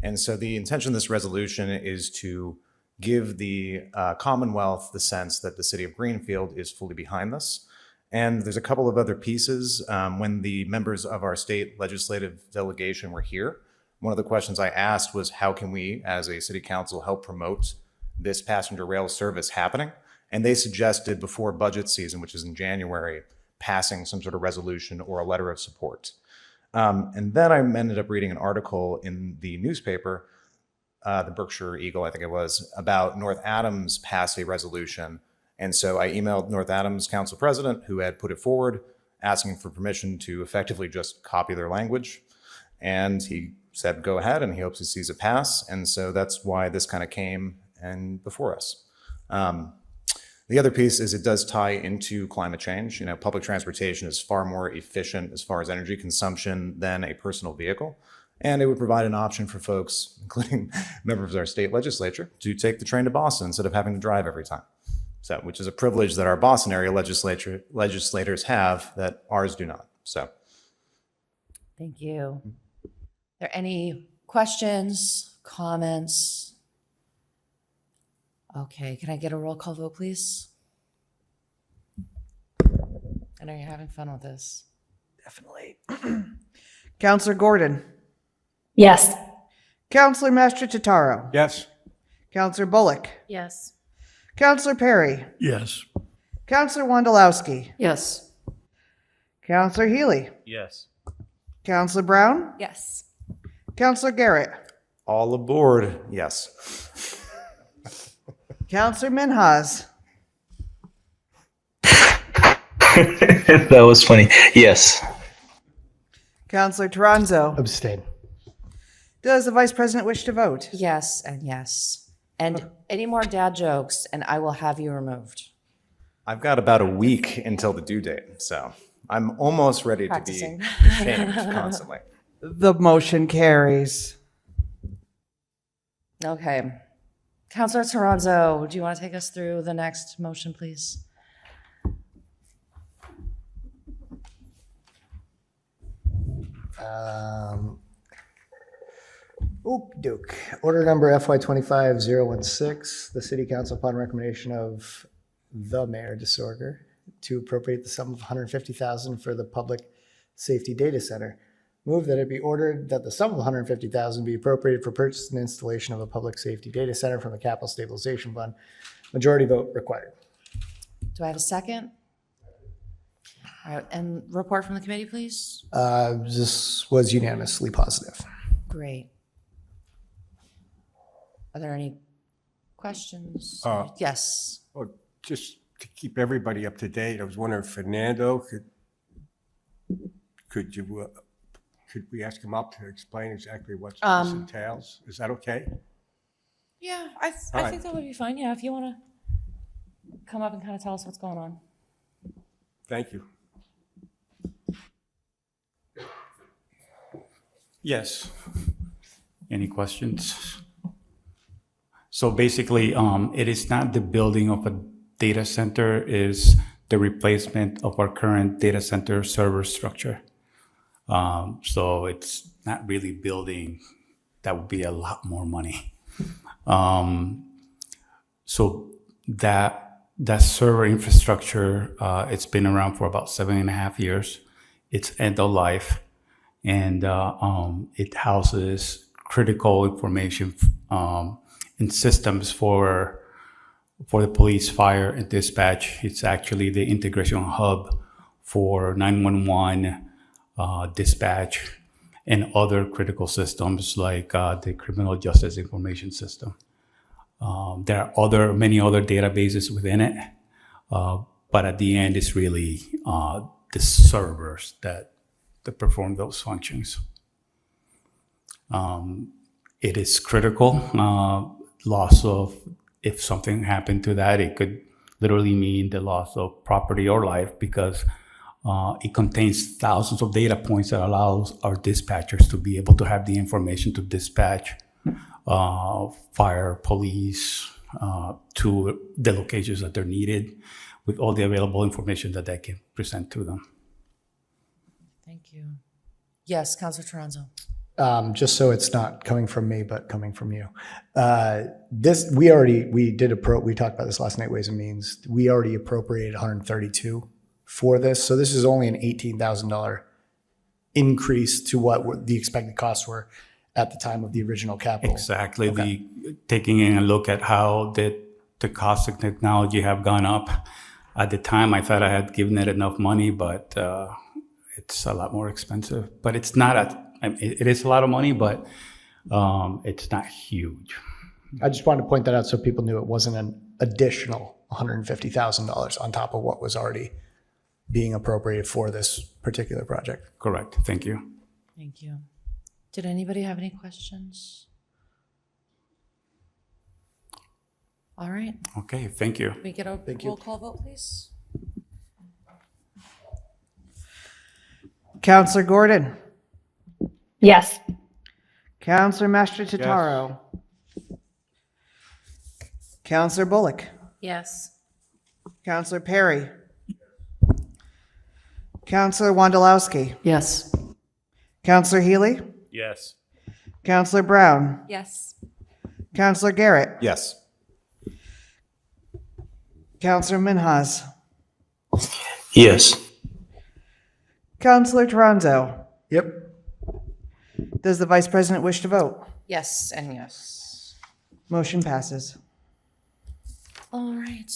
And so the intention of this resolution is to give the Commonwealth the sense that the city of Greenfield is fully behind this. And there's a couple of other pieces. When the members of our state legislative delegation were here, one of the questions I asked was, how can we, as a city council, help promote this passenger rail service happening? And they suggested before budget season, which is in January, passing some sort of resolution or a letter of support. And then I ended up reading an article in the newspaper, the Berkshire Eagle, I think it was, about North Adams passed a resolution. And so I emailed North Adams council president, who had put it forward, asking for permission to effectively just copy their language. And he said, go ahead, and he hopes he sees it pass. And so that's why this kind of came and before us. The other piece is it does tie into climate change. You know, public transportation is far more efficient as far as energy consumption than a personal vehicle. And it would provide an option for folks, including members of our state legislature, to take the train to Boston instead of having to drive every time. So, which is a privilege that our Boston area legislators have that ours do not. So. Thank you. Are there any questions, comments? Okay, can I get a roll call vote, please? I know you're having fun with this. Definitely. Counselor Gordon. Yes. Counselor Mastrotaro. Yes. Counselor Bullock. Yes. Counselor Perry. Yes. Counselor Wondolowski. Yes. Counselor Healy. Yes. Counselor Brown. Yes. Counselor Garrett. All aboard, yes. Counselor Minhas. That was funny. Yes. Counselor Toronzo. Abstain. Does the vice president wish to vote? Yes and yes. And any more dad jokes, and I will have you removed. I've got about a week until the due date, so I'm almost ready Practicing. to be shamed constantly. The motion carries. Okay. Counselor Toronzo, do you want to take us through the next motion, please? Okey-doke. Order number FY 25-016, the city council upon recommendation of the mayor DeSorger to appropriate the sum of $150,000 for the public safety data center. Move that it be ordered that the sum of $150,000 be appropriated for purchase and installation of a public safety data center from the Capital Stabilization Fund. Majority vote required. Do I have a second? All right, and report from the committee, please? This was unanimously positive. Great. Are there any questions? Uh, Yes. Well, just to keep everybody up to date, I was wondering, Fernando, could we ask him up to explain exactly what this entails? Is that okay? Yeah, I right. think that would be fine. Yeah, if you want to come up and kind of tell us what's going on. Thank you. Yes. Any questions? So basically, it is not the building of a data center, is the replacement of our current data center server structure. So it's not really building. That would be a lot more money. So that server infrastructure, it's been around for about 7.5 years. It's end of life, and it houses critical information and systems for the police, fire, and dispatch. It's actually the integration hub for 911, dispatch, and other critical systems like the criminal justice information system. There are many other databases within it, but at the end, it's really the servers that perform those functions. It is critical. Loss of, if something happened to that, it could literally mean the loss of property or life, because it contains thousands of data points that allows our dispatchers to be able to have the information to dispatch fire, police, to the locations that they're needed, with all the available information that they can present to them. Thank you. Yes, Councilor Toronzo. just so it's not coming from me, but coming from you. We talked about this last night, Ways and Means. We already appropriated 132 for this. So this is only an $18,000 increase to what the expected costs were at the time of the original capital. Exactly. Okay. Taking in a look at how the cost of technology have gone up. At the time, I thought I had given it enough money, but it's a lot more expensive. But it's not it is a lot of money, but it's not huge. I just wanted to point that out so people knew it wasn't an additional $150,000 on top of what was already being appropriated for this particular project. Correct. Thank you. Thank you. Did anybody have any questions? All right. Okay. Thank you. Can we get a roll call vote, please? Counselor Gordon. Yes. Counselor Mastrotitaro. Counselor Bullock. Yes. Counselor Perry. Counselor Wondolowski. Yes. Counselor Healy. Yes. Counselor Brown. Yes. Counselor Garrett. Yes. Counselor Minhas. Yes. Counselor Toronzo. Yep. Does the Vice President wish to vote? Yes and yes. Motion passes. All right.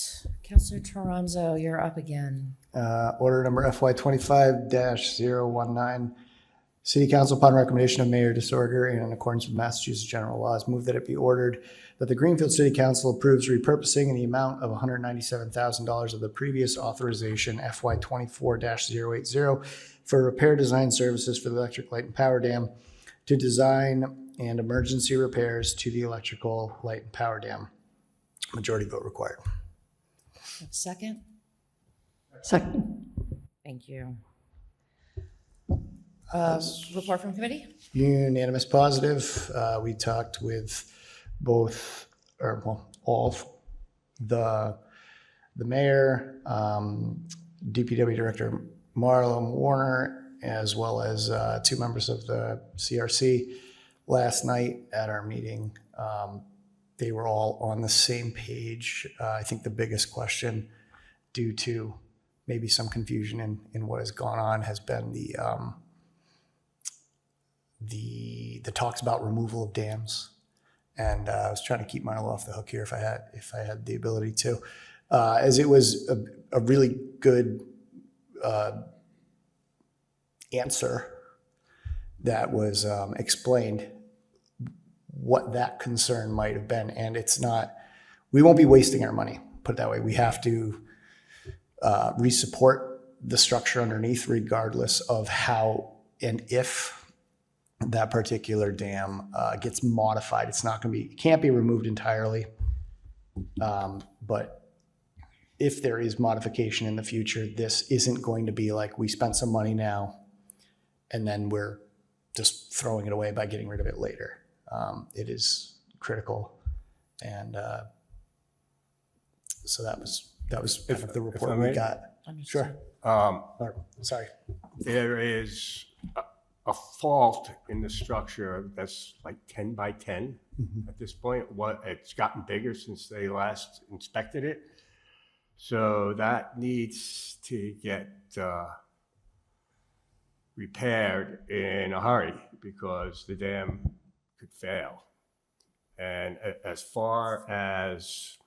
Counselor Toronzo, you're up again. Order number FY 25-019. City Council, upon recommendation of Mayor DeSorger and in accordance with Massachusetts general laws, move that it be ordered that the Greenfield City Council approves repurposing in the amount of $197,000 of the previous authorization FY 24-080 for repair design services for the electric light and power dam to design and emergency repairs to the electrical light and power dam. Majority vote required. Second? Second. Thank you. Report from committee? Unanimous positive. We talked with all of the mayor, DPW Director Marlon Warner, as well as 2 members of the CRC last night at our meeting. They were all on the same page. I think the biggest question, due to maybe some confusion in what has gone on, has been the talks about removal of dams. And I was trying to keep Marlo off the hook here if I had the ability to, as it was a really good answer that was explained what that concern might have been. And it's not, we won't be wasting our money, put it that way. We have to resupport the structure underneath regardless of how and if that particular dam gets modified. It's not going to be, it can't be removed entirely. But if there is modification in the future, this isn't going to be like we spent some money now and then we're just throwing it away by getting rid of it later. It is critical. And so that was kind of the report we got. Sure. Sorry. There is a fault in the structure that's like 10 by 10 at this point. It's gotten bigger since they last inspected it. So that needs to get repaired in a hurry because the dam could fail. And as far as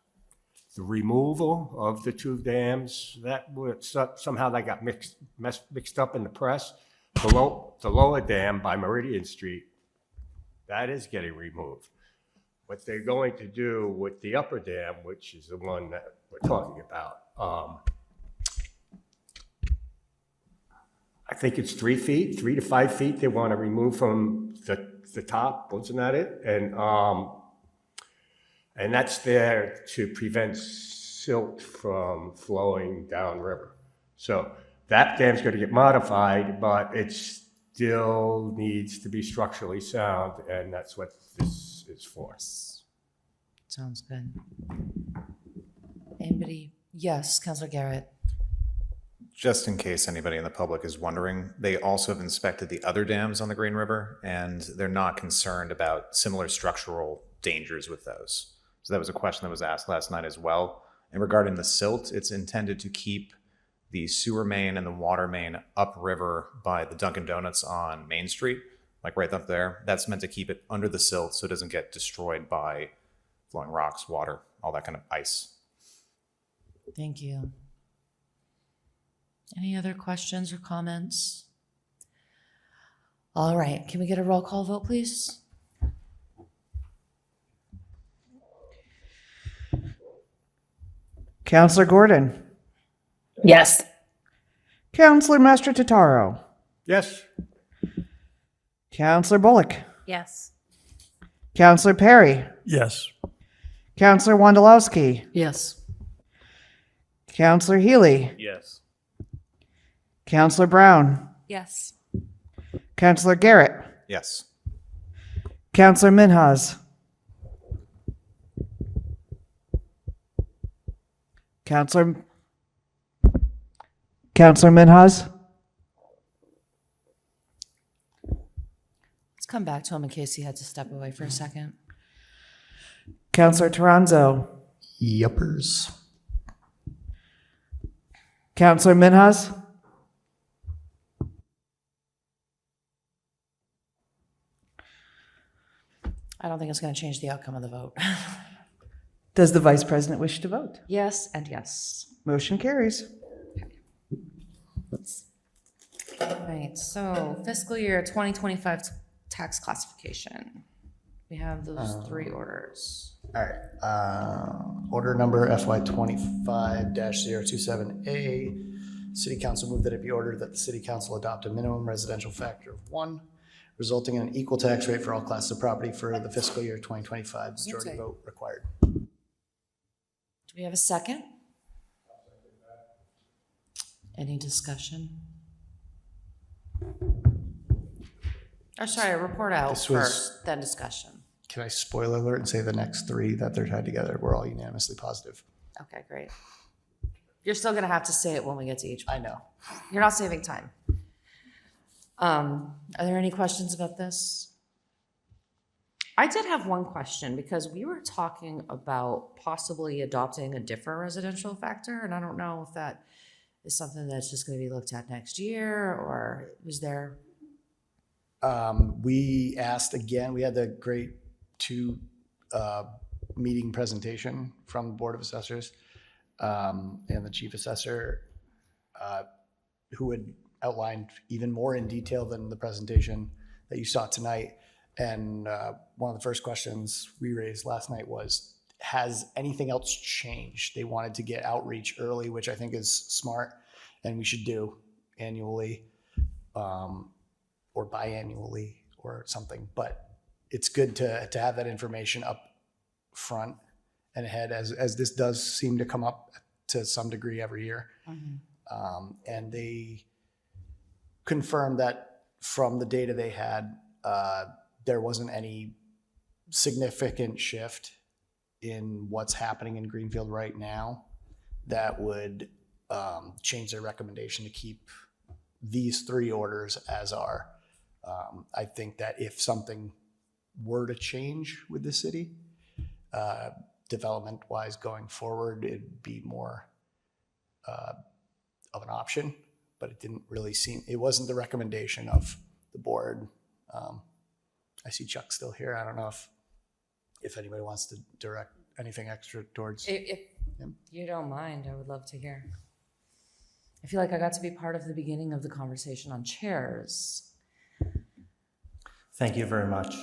the removal of the 2 dams, that would somehow that got mixed up in the press. The lower dam by Meridian Street, that is getting removed. What they're going to do with the upper dam, which is the one that we're talking about, I think it's 3 feet, 3 to 5 feet they want to remove from the top, wasn't that it? And that's there to prevent silt from flowing downriver. So that dam's going to get modified, but it still needs to be structurally sound, and that's what this is for. Sounds good. Anybody? Yes, Councilor Garrett. Just in case anybody in the public is wondering, they also have inspected the other dams on the Green River, and they're not concerned about similar structural dangers with those. So that was a question that was asked last night as well. And regarding the silt, it's intended to keep the sewer main and the water main upriver by the Dunkin' Donuts on Main Street, like right up there. That's meant to keep it under the silt so it doesn't get destroyed by flowing rocks, water, all that kind of ice. Thank you. Any other questions or comments? All right, can we get a roll call vote, please? Counselor Gordon. Yes. Counselor Mastrotitaro. Yes. Counselor Bullock. Yes. Counselor Perry. Yes. Counselor Wondolowski. Yes. Counselor Healy. Yes. Counselor Brown. Yes. Counselor Garrett. Yes. Counselor Minhas. Counselor Minhas. Let's come back to him in case he had to step away for a second. Counselor Toronzo. Yuppers. Counselor Minhas. I don't think it's going to change the outcome of the vote. Does the Vice President wish to vote? Yes and yes. Motion carries. All right, so fiscal year 2025 tax classification. We have those three orders. All right. Order number FY 25-027A. City Council moved that it be ordered that the City Council adopt a minimum residential factor of 1, resulting in an equal tax rate for all classes of property for the fiscal year 2025. Majority vote required. Do we have a second? Any discussion? Or sorry, report out This was- first, then discussion. Can I spoiler alert and say the next 3 that they're tied together were all unanimously positive? Okay, great. You're still gonna have to say it when we get to each one. I know. You're not saving time. Are there any questions about this? I did have one question because we were talking about possibly adopting a different residential factor, and I don't know if that is something that's just gonna be looked at next year, or is there? We asked again, we had the great 2 meeting presentation from the Board of Assessors and the Chief Assessor, who had outlined even more in detail than the presentation that you saw tonight. And one of the first questions we raised last night was, has anything else changed? They wanted to get outreach early, which I think is smart and we should do annually or biannually or something. But it's good to have that information up front and ahead, as this does seem to come up to some degree every year. And they confirmed that from the data they had, there wasn't any significant shift in what's happening in Greenfield right now that would change their recommendation to keep these 3 orders as are. I think that if something were to change with the city, development-wise going forward, it'd be more of an option, but it didn't really seem, it wasn't the recommendation of the board. I see Chuck still here. I don't know if anybody wants to direct anything extra towards If you don't mind, I would love to hear. I feel like I got to be part of the beginning of the conversation on chairs. Thank you very much.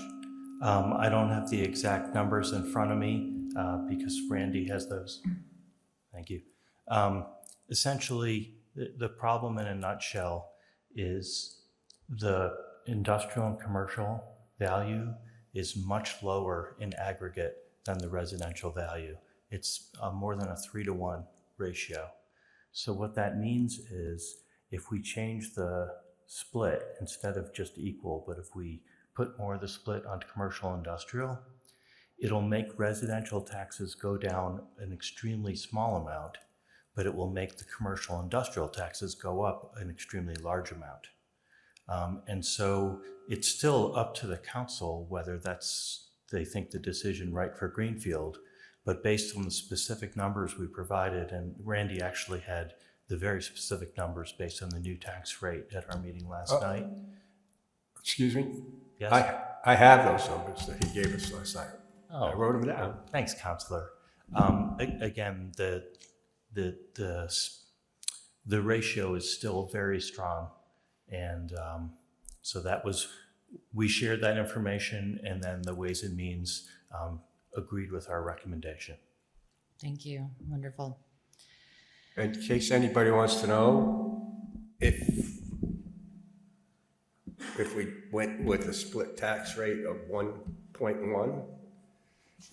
I don't have the exact numbers in front of me because Randy has those. Thank you. Essentially, the problem in a nutshell is the industrial and commercial value is much lower in aggregate than the residential value. It's more than a 3-to-1 ratio. So what that means is if we change the split instead of just equal, but if we put more of the split onto commercial industrial, it'll make residential taxes go down an extremely small amount, but it will make the commercial industrial taxes go up an extremely large amount. And so it's still up to the council whether they think the decision right for Greenfield, but based on the specific numbers we provided, and Randy actually had the very specific numbers based on the new tax rate at our meeting last night. Excuse me? Yes? I have those numbers that he gave us last night. Oh, I wrote them down. Thanks, Counselor. Again, the ratio is still very strong. And so we shared that information, and then the Ways and Means agreed with our recommendation. Thank you. Wonderful. In case anybody wants to know, if we went with a split tax rate of 1.1,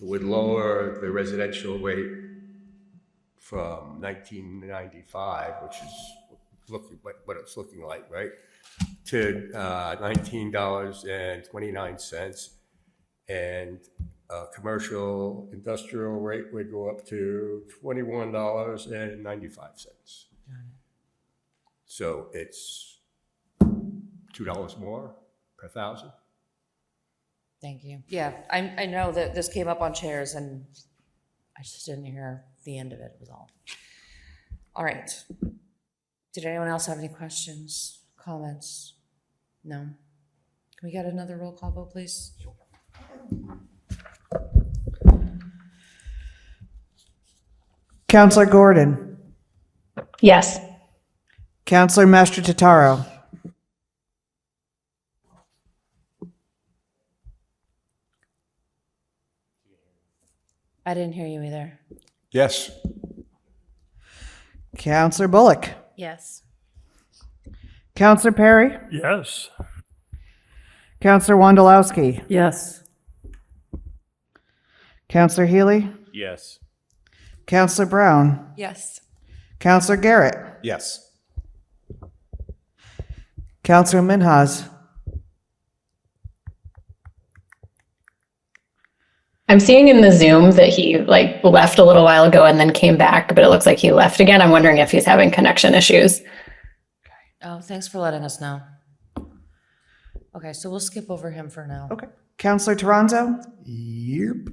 it would lower the residential rate from 1995, which is looking like what it's looking like, right, to $19.29, and commercial industrial rate would go up to $21.95. So it's $2 more per thousand. Thank you. Yeah, I know that this came up on chairs and I just didn't hear the end of it, was all. All right. Did anyone else have any questions, comments? No? Can we get another roll call vote, please? Counselor Gordon. Yes. Counselor Mastrotitaro. I didn't hear you either. Yes. Counselor Bullock. Yes. Counselor Perry. Yes. Counselor Wondolowski. Yes. Counselor Healy. Yes. Counselor Brown. Yes. Counselor Garrett. Yes. Counselor Minhas. I'm seeing in the Zoom that he left a little while ago and then came back, but it looks like he left again. I'm wondering if he's having connection issues. Oh, thanks for letting us know. Okay, so we'll skip over him for now. Okay. Counselor Toronzo. Yep.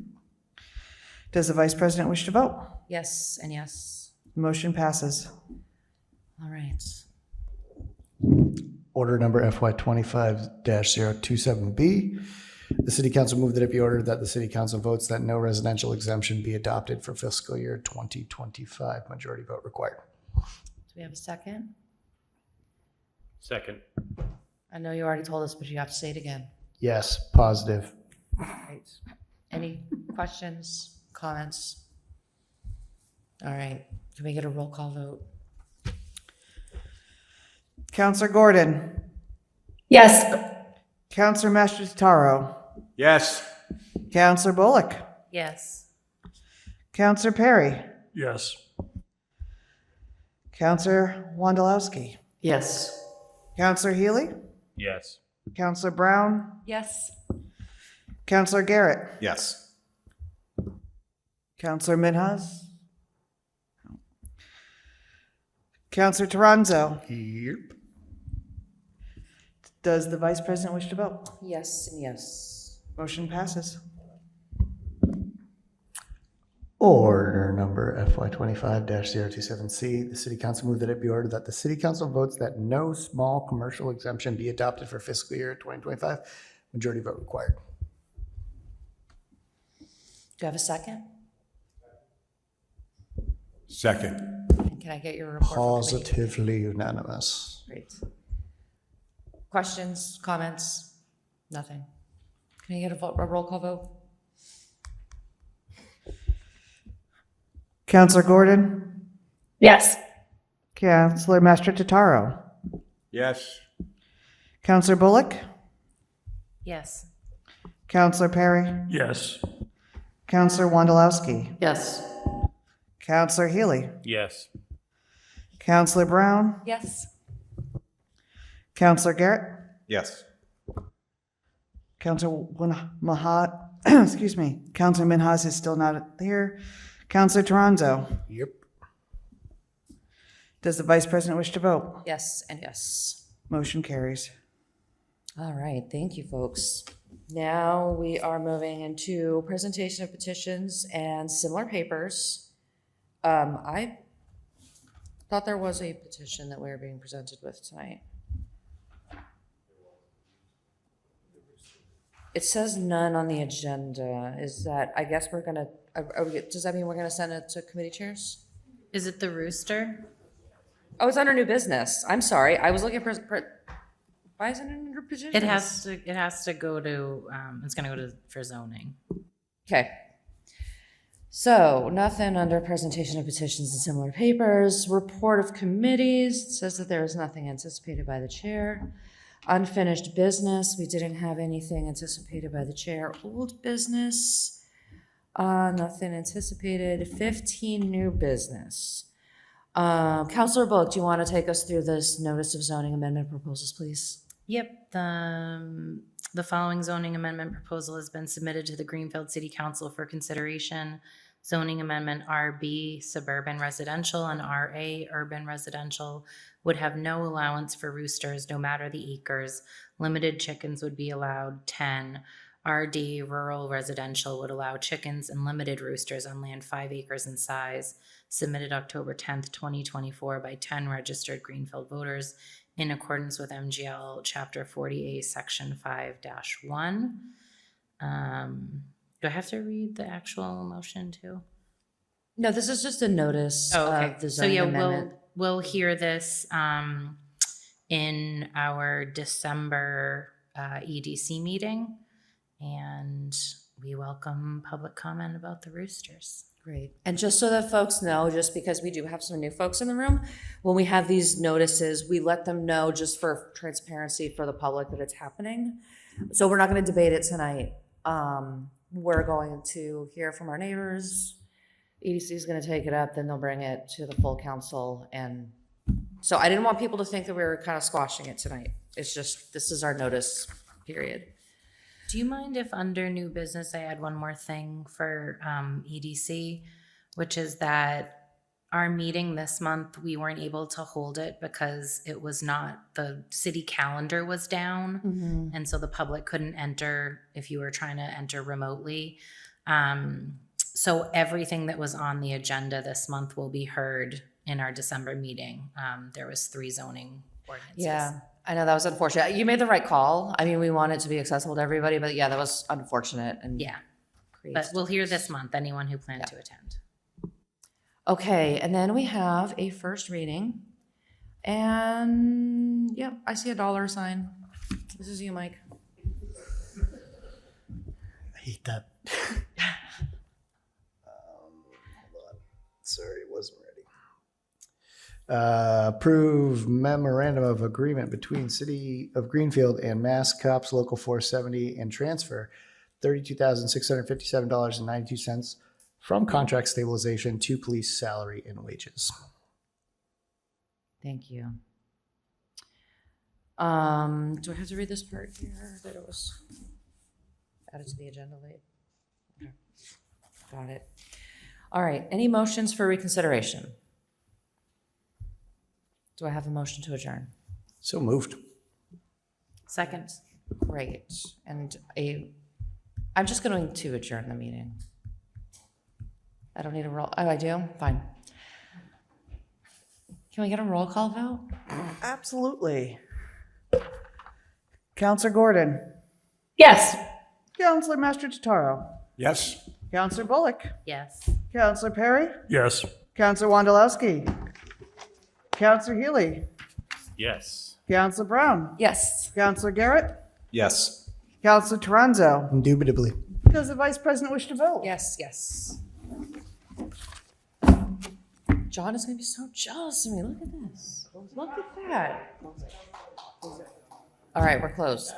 Does the Vice President wish to vote? Yes and yes. Motion passes. All right. Order number FY 25-027B. The City Council moved that it be ordered that the City Council votes that no residential exemption be adopted for fiscal year 2025. Majority vote required. Do we have a second? Second. I know you already told us, but you have to say it again. Yes, positive. Right. Any questions, comments? All right. Can we get a roll call vote? Counselor Gordon. Yes. Counselor Mastrotitaro. Yes. Counselor Bullock. Yes. Counselor Perry. Yes. Counselor Wondolowski. Yes. Counselor Healy. Yes. Counselor Brown. Yes. Counselor Garrett. Yes. Counselor Minhas. Counselor Toronzo. Yep. Does the Vice President wish to vote? Yes and yes. Motion passes. Order number FY 25-027C. The City Council moved that it be ordered that the City Council votes that no small commercial exemption be adopted for fiscal year 2025. Majority vote required. Do you have a second? Second. And can I get your report? from committee? Positively unanimous. Great. Questions, comments? Nothing. Can I get a roll call vote? Counselor Gordon. Yes. Counselor Mastrotitaro. Yes. Counselor Bullock. Yes. Counselor Perry. Yes. Counselor Wondolowski. Yes. Counselor Healy. Yes. Counselor Brown. Yes. Counselor Garrett. Yes. Counselor excuse me. Counselor Minhas is still not here. Counselor Toronzo. Yep. Does the Vice President wish to vote? Yes and yes. Motion carries. All right, thank you, folks. Now we are moving into presentation of petitions and similar papers. I thought there was a petition that we were being presented with tonight. It says none on the agenda. Is that, I guess we're gonna, does that mean we're gonna send it to committee chairs? Is it the rooster? Oh, it's under new business. I'm sorry. I was looking for, why is it under petitions? It has to go to, it's gonna go to, for zoning. Okay. So nothing under presentation of petitions and similar papers. Report of committees. It says that there is nothing anticipated by the chair. Unfinished business. We didn't have anything anticipated by the chair. Old business. Nothing anticipated. 15 new business. Councilor Bullock, do you want to take us through this notice of zoning amendment proposals, please? Yep, the following zoning amendment proposal has been submitted to the Greenfield City Council for consideration. Zoning amendment RB, suburban residential, and RA, urban residential, would have no allowance for roosters, no matter the acres. Limited chickens would be allowed 10. RD, rural residential, would allow chickens and limited roosters on land 5 acres in size. Submitted October 10th, 2024 by 10 registered Greenfield voters in accordance with MGL Chapter 40A, Section 5-1. Do I have to read the actual motion too? No, this is just a notice of the zoning amendment. We'll hear this in our December EDC meeting, and we welcome public comment about the roosters. Great. And just so that folks know, just because we do have some new folks in the room, when we have these notices, we let them know just for transparency for the public that it's happening. So we're not going to debate it tonight. We're going to hear from our neighbors. EDC is going to take it up, then they'll bring it to the full council. And so I didn't want people to think that we were kind of squashing it tonight. It's just, this is our notice period. Do you mind if under new business I add one more thing for EDC, which is that our meeting this month, we weren't able to hold it because it was not, the city calendar was down. And so the public couldn't enter if you were trying to enter remotely. So everything that was on the agenda this month will be heard in our December meeting. There was 3 zoning ordinances. Yeah, I know that was unfortunate. You made the right call. I mean, we want it to be accessible to everybody, but yeah, that was unfortunate. And yeah, but we'll hear this month, anyone who planned to attend. Okay, and then we have a first reading. And yep, I see a dollar sign. This is you, Mike. I hate that. Hold on. Sorry, it wasn't ready. Approve memorandum of agreement between City of Greenfield and Mass Cops Local 470 and transfer $32,657.92 from contract stabilization to police salary and wages. Thank you. Do I have to read this part here that it was added to the agenda late? Okay. Got it. All right, any motions for reconsideration? Do I have a motion to adjourn? So moved. Second. Great. And I'm just going to adjourn the meeting. I don't need a roll. Oh, I do? Fine. Can we get a roll call vote? Absolutely. Counselor Gordon. Yes. Counselor Mastrotaro. Yes. Counselor Bullock. Yes. Counselor Perry. Yes. Counselor Wondolowski. Counselor Healy. Yes. Counselor Brown. Yes. Counselor Garrett. Yes. Counselor Toronzo. Indubitably. Does the Vice President wish to vote? Yes, yes. John is going to be so jealous of me. Look at this. Look at that. All right, we're closed.